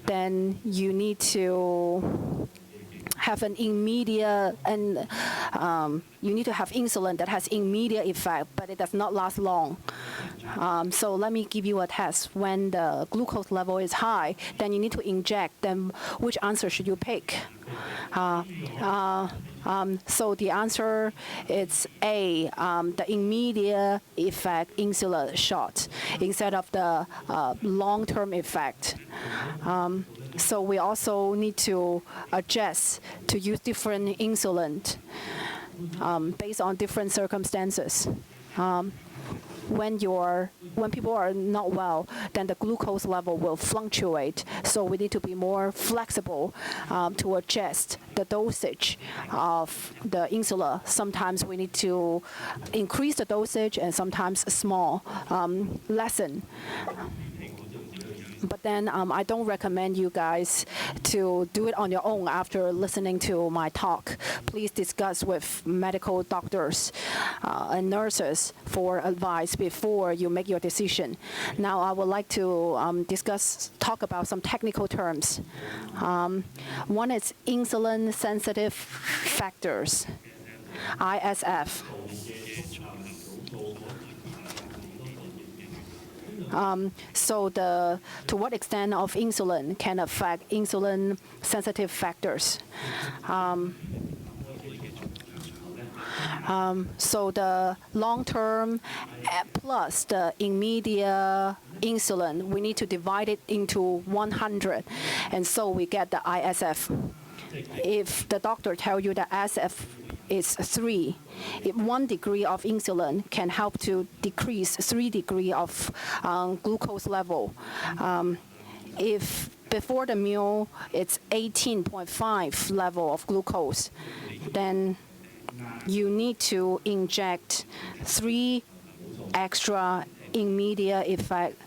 then you need to have an immediate, and you need to have insulin that has immediate effect, but it does not last long. So let me give you a test. When the glucose level is high, then you need to inject. Then which answer should you pick? So the answer is A, the immediate effect insulin shot instead of the long-term effect. So we also need to adjust to use different insulin based on different circumstances. When people are not well, then the glucose level will fluctuate. So we need to be more flexible to adjust the dosage of the insulin. Sometimes we need to increase the dosage, and sometimes small lessen. But then I don't recommend you guys to do it on your own after listening to my talk. Please discuss with medical doctors and nurses for advice before you make your decision. Now I would like to talk about some technical terms. One is insulin sensitive factors, ISF. So to what extent of insulin can affect insulin-sensitive factors? So the long-term plus the immediate insulin, we need to divide it into 100, and so we get the ISF. If the doctor tells you that ISF is 3, if 1 degree of insulin can help to decrease 3 degree of glucose level. If before the meal it's 18.5 level of glucose, then you need to inject 3 extra immediate effect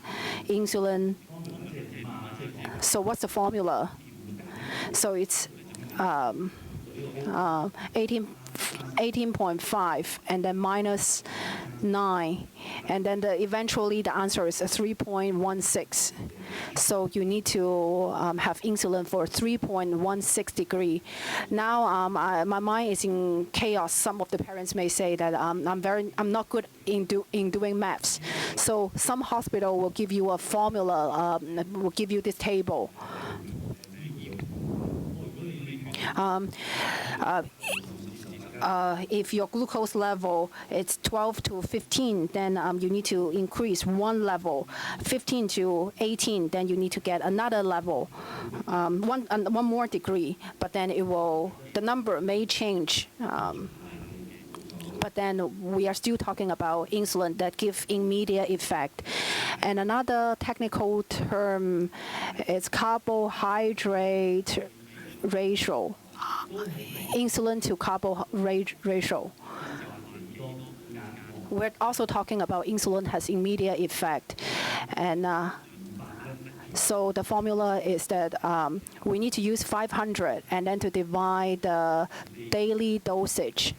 insulin. So what's the formula? So it's 18.5 and then minus 9, and then eventually the answer is 3.16. So you need to have insulin for 3.16 degree. Now my mind is in chaos. Some of the parents may say that I'm not good in doing maths. So some hospital will give you a formula, will give you this table. If your glucose level is 12 to 15, then you need to increase 1 level. 15 to 18, then you need to get another level, one more degree. But then the number may change. But then we are still talking about insulin that give immediate effect. And another technical term is carbohydrate ratio. Insulin to carbohydrate ratio. We're also talking about insulin has immediate effect. And so the formula is that we need to use 500 and then to divide the daily dosage.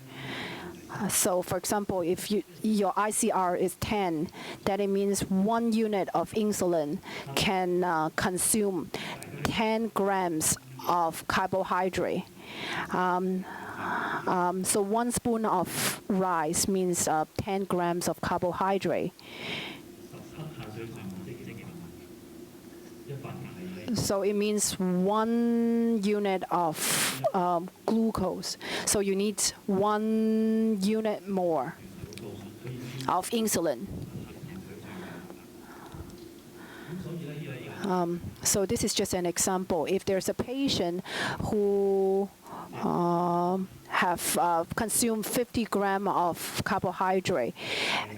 So for example, if your ICR is 10, then it means 1 unit of insulin can consume 10 grams of carbohydrate. So 1 spoon of rice means 10 grams of carbohydrate. So it means 1 unit of glucose. So you need 1 unit more of insulin. So this is just an example. If there's a patient who have consumed 50 grams of carbohydrate,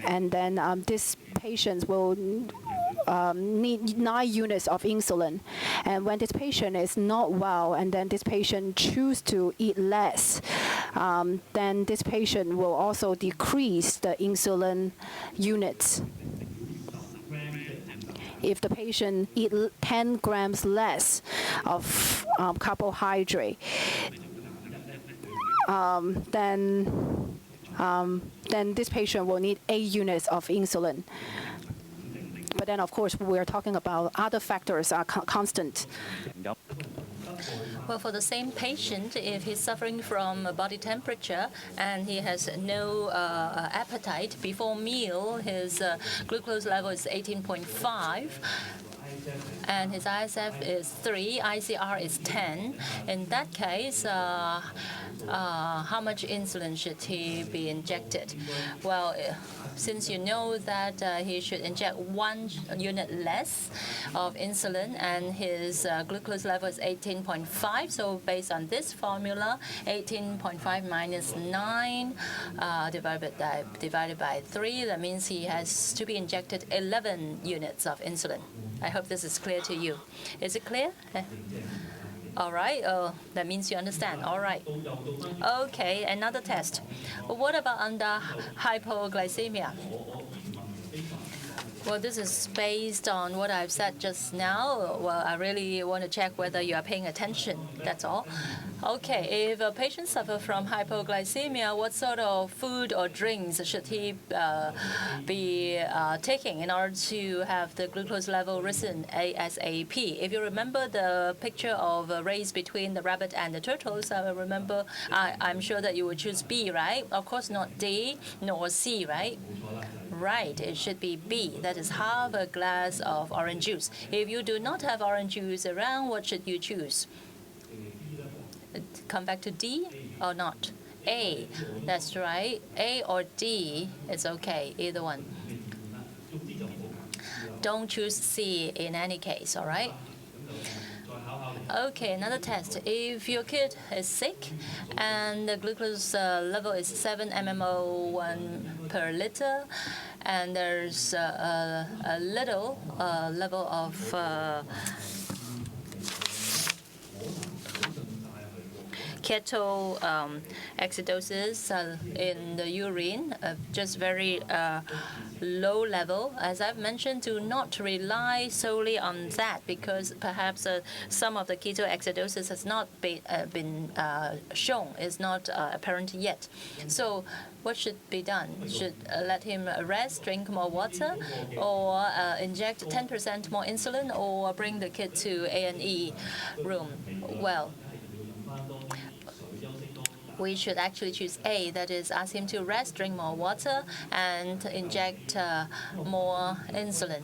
and then this patient will need 9 units of insulin. And when this patient is not well, and then this patient choose to eat less, then this patient will also decrease the insulin units. If the patient eat 10 grams less of carbohydrate, then this patient will need 8 units of insulin. But then, of course, we're talking about other factors are constant.
Well, for the same patient, if he's suffering from body temperature and he has no appetite, before meal his glucose level is 18.5, and his ISF is 3, ICR is 10. In that case, how much insulin should he be injected? Well, since you know that he should inject 1 unit less of insulin and his glucose level is 18.5, so based on this formula, 18.5 minus 9 divided by 3, that means he has to be injected 11 units of insulin. I hope this is clear to you. Is it clear? All right. Oh, that means you understand. All right. Okay, another test. What about under hypoglycemia? Well, this is based on what I've said just now. Well, I really want to check whether you are paying attention. That's all. Okay, if a patient suffers from hypoglycemia, what sort of food or drinks should he be taking in order to have the glucose level risen ASAP? If you remember the picture of a race between the rabbit and the turtles, I'm sure that you would choose B, right? Of course, not D nor C, right? Right, it should be B. That is half a glass of orange juice. If you do not have orange juice around, what should you choose? Come back to D or not? A. That's right. A or D, it's okay. Either one. Don't choose C in any case, all right? Okay, another test. If your kid is sick and the glucose level is 7 mmol/1 per liter, and there's a little level of ketoacidosis in the urine, just very low level. As I've mentioned, do not rely solely on that, because perhaps some of the ketoacidosis has not been shown, is not apparent yet. So what should be done? Should let him rest, drink more water, or inject 10% more insulin, or bring the kid to A&E room? Well, we should actually choose A, that is, ask him to rest, drink more water, and inject more insulin.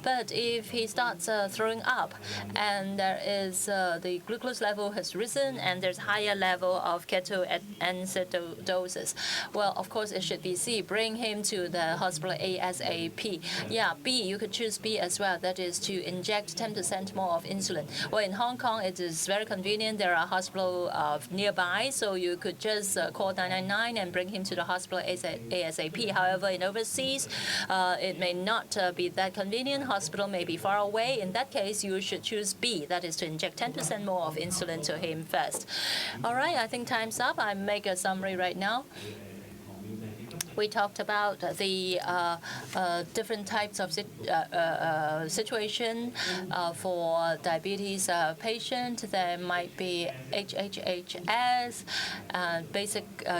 But if he starts throwing up, and there is the glucose level has risen, and there's higher level of ketoacidosis, well, of course, it should be C. Bring him to the hospital ASAP. Yeah, B, you could choose B as well, that is to inject 10% more of insulin. Well, in Hong Kong, it is very convenient. There are hospitals nearby, so you could just call 999 and bring him to the hospital ASAP. However, in overseas, it may not be that convenient. Hospital may be far away. In that case, you should choose B, that is to inject 10% more of insulin to him first. All right, I think time's up. I make a summary right now. We talked about the different types of situation for diabetes patient. There might be HHHS.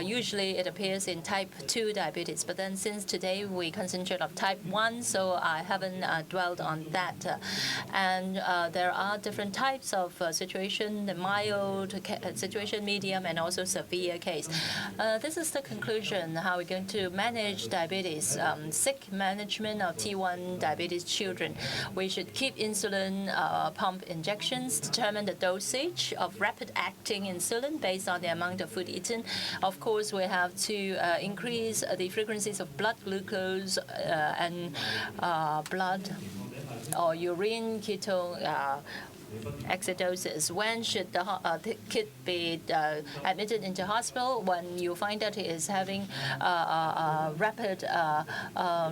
Usually it appears in type 2 diabetes. But then since today we concentrate on type 1, so I haven't dwelled on that. And there are different types of situation, the mild situation, medium, and also severe case. This is the conclusion, how we're going to manage diabetes, sick management of T1 diabetes children. We should keep insulin pump injections, determine the dosage of rapid-acting insulin based on the amount of food eaten. Of course, we have to increase the frequencies of blood glucose and blood or urine ketoacidosis. When should the kid be admitted into hospital? When you find that he is having rapid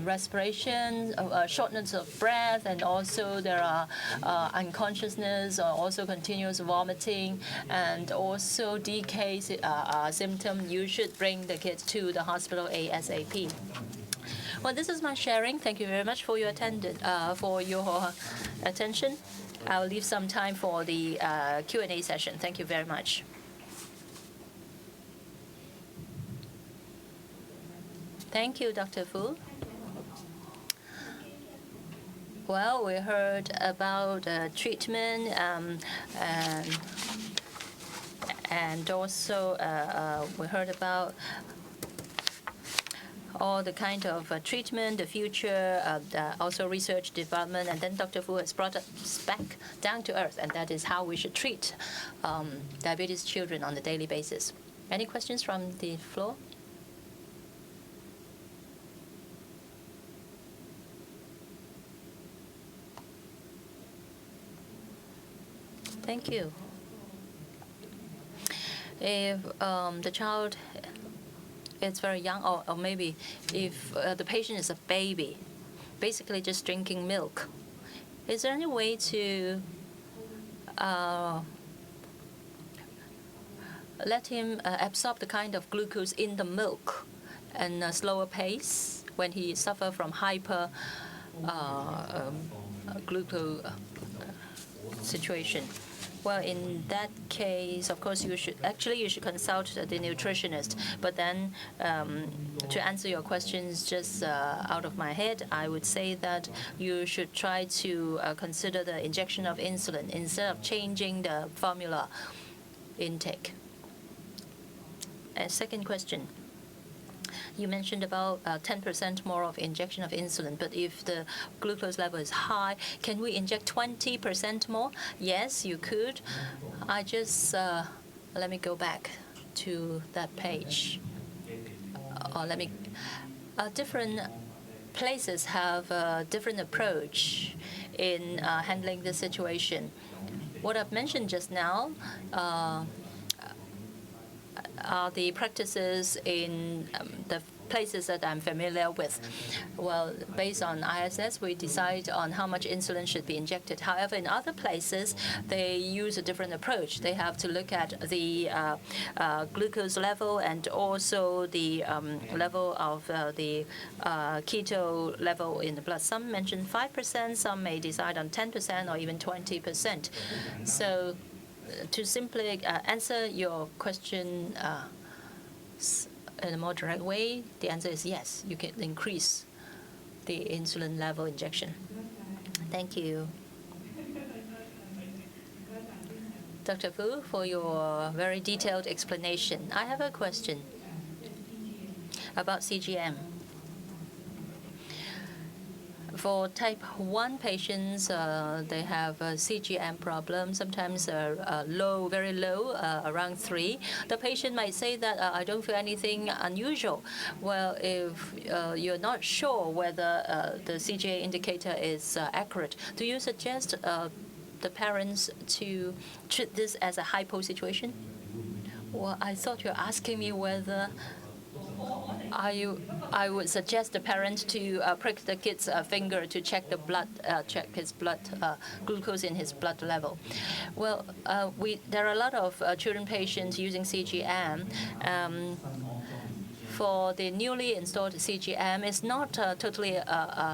respiration, shortness of breath, and also there are unconsciousness, or also continuous vomiting, and also decay symptom, you should bring the kid to the hospital ASAP. Well, this is my sharing. Thank you very much for your attention. I'll leave some time for the Q&A session. Thank you very much. Thank you, Dr. Fu. Well, we heard about treatment and also we heard about all the kind of treatment, the future, also research development, and then Dr. Fu has brought us back down to earth, and that is how we should treat diabetes children on a daily basis. Any questions from the floor? Thank you. If the child is very young, or maybe if the patient is a baby, basically just drinking milk, is there any way to let him absorb the kind of glucose in the milk in a slower pace when he suffers from hyper glucose situation? Well, in that case, of course, you should consult the nutritionist. But then, to answer your questions just out of my head, I would say that you should try to consider the injection of insulin instead of changing the formula intake. And second question. You mentioned about 10% more of injection of insulin, but if the glucose level is high, can we inject 20% more? Yes, you could. I just, let me go back to that page. Different places have a different approach in handling this situation. What I've mentioned just now are the practices in the places that I'm familiar with. Well, based on ISS, we decide on how much insulin should be injected. However, in other places, they use a different approach. They have to look at the glucose level and also the level of the keto level in the blood. Some mention 5%, some may decide on 10% or even 20%. So to simply answer your question in a more direct way, the answer is yes, you can increase the insulin level injection. Thank you, Dr. Fu, for your very detailed explanation. I have a question about CGM. For type 1 patients, they have a CGM problem, sometimes low, very low, around 3. The patient might say that I don't feel anything unusual. Well, if you're not sure whether the CGA indicator is accurate, do you suggest the parents to treat this as a hypo situation? Well, I thought you're asking me whether I would suggest the parent to prick the kid's finger to check the blood, check his blood glucose in his blood level. Well, there are a lot of children patients using CGM. For the newly installed CGM, it's not totally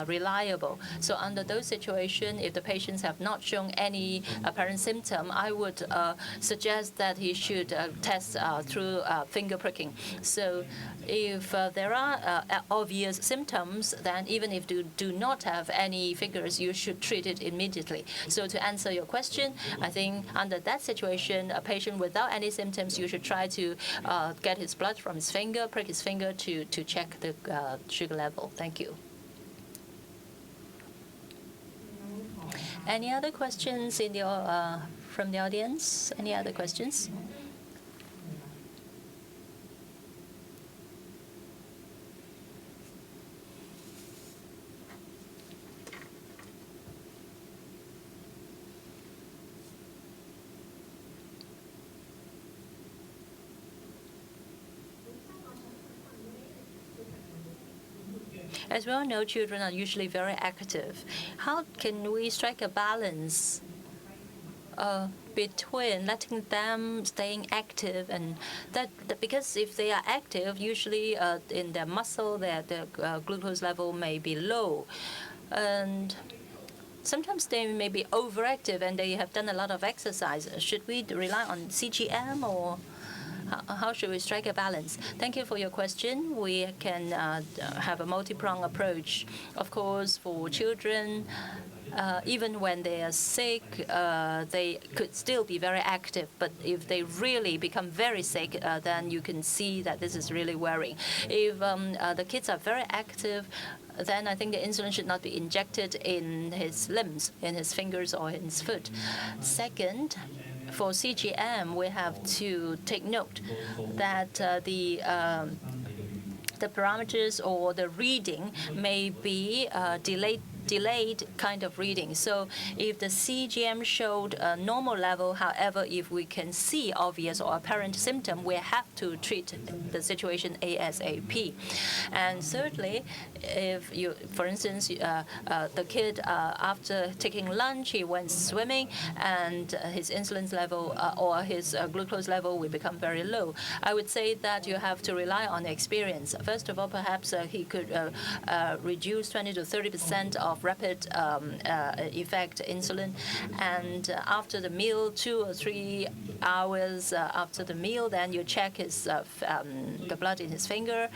reliable. So under those situations, if the patients have not shown any apparent symptom, I would suggest that he should test through finger pricking. So if there are obvious symptoms, then even if you do not have any figures, you should treat it immediately. So to answer your question, I think under that situation, a patient without any symptoms, you should try to get his blood from his finger, prick his finger to check the sugar level. Thank you. Any other questions in the from the audience? Any other questions? As we all know, children are usually very active. How can we strike a balance between letting them staying active and that because if they are active, usually in their muscle, their glucose level may be low, and sometimes they may be overactive and they have done a lot of exercise. Should we rely on CGM or how should we strike a balance? Thank you for your question. We can have a multi-pronged approach. Of course, for children, even when they are sick, they could still be very active. But if they really become very sick, then you can see that this is really worrying. If the kids are very active, then I think the insulin should not be injected in his limbs, in his fingers or in his foot. Second, for CGM, we have to take note that the parameters or the reading may be delayed kind of reading. So if the CGM showed a normal level, however, if we can see obvious or apparent symptom, we have to treat the situation ASAP. And thirdly, if you, for instance, the kid after taking lunch, he went swimming and his insulin level or his glucose level will become very low, I would say that you have to rely on experience. First of all, perhaps he could reduce 20 to 30% of rapid effect insulin, and after the meal, 2 or 3 hours after the meal, then you check his the blood in his finger.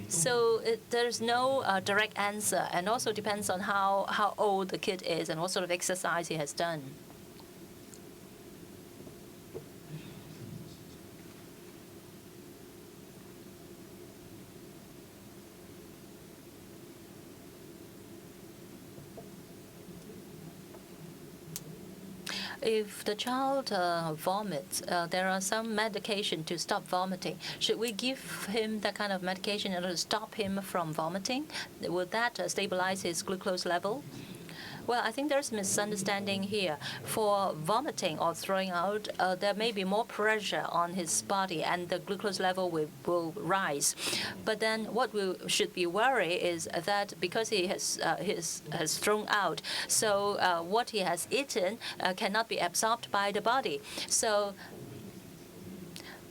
So there's no direct answer, and also depends on how old the kid is and what sort of exercise he has done. If the child vomits, there are some medication to stop vomiting. Should we give him that kind of medication in order to stop him from vomiting? Would that stabilize his glucose level? Well, I think there's a misunderstanding here. For vomiting or throwing out, there may be more pressure on his body and the glucose level will rise. But then what we should be worried is that because he has thrown out, so what he has eaten cannot be absorbed by the body. So,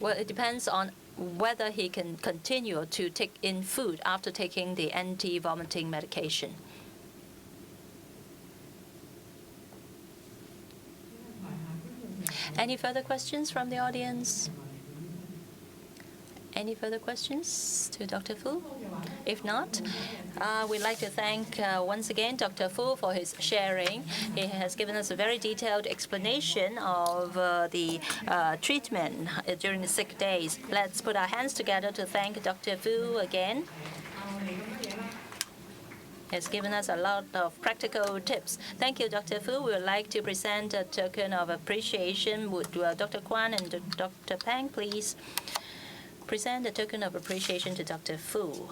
well, it depends on whether he can continue to take in food after taking the anti-vomiting medication. Any further questions from the audience? Any further questions to Dr. Fu? If not, we'd like to thank once again Dr. Fu for his sharing. He has given us a very detailed explanation of the treatment during the sick days. Let's put our hands together to thank Dr. Fu again. Has given us a lot of practical tips. Thank you, Dr. Fu. We would like to present a token of appreciation. Would Dr. Kwan and Dr. Pang please present a token of appreciation to Dr. Fu?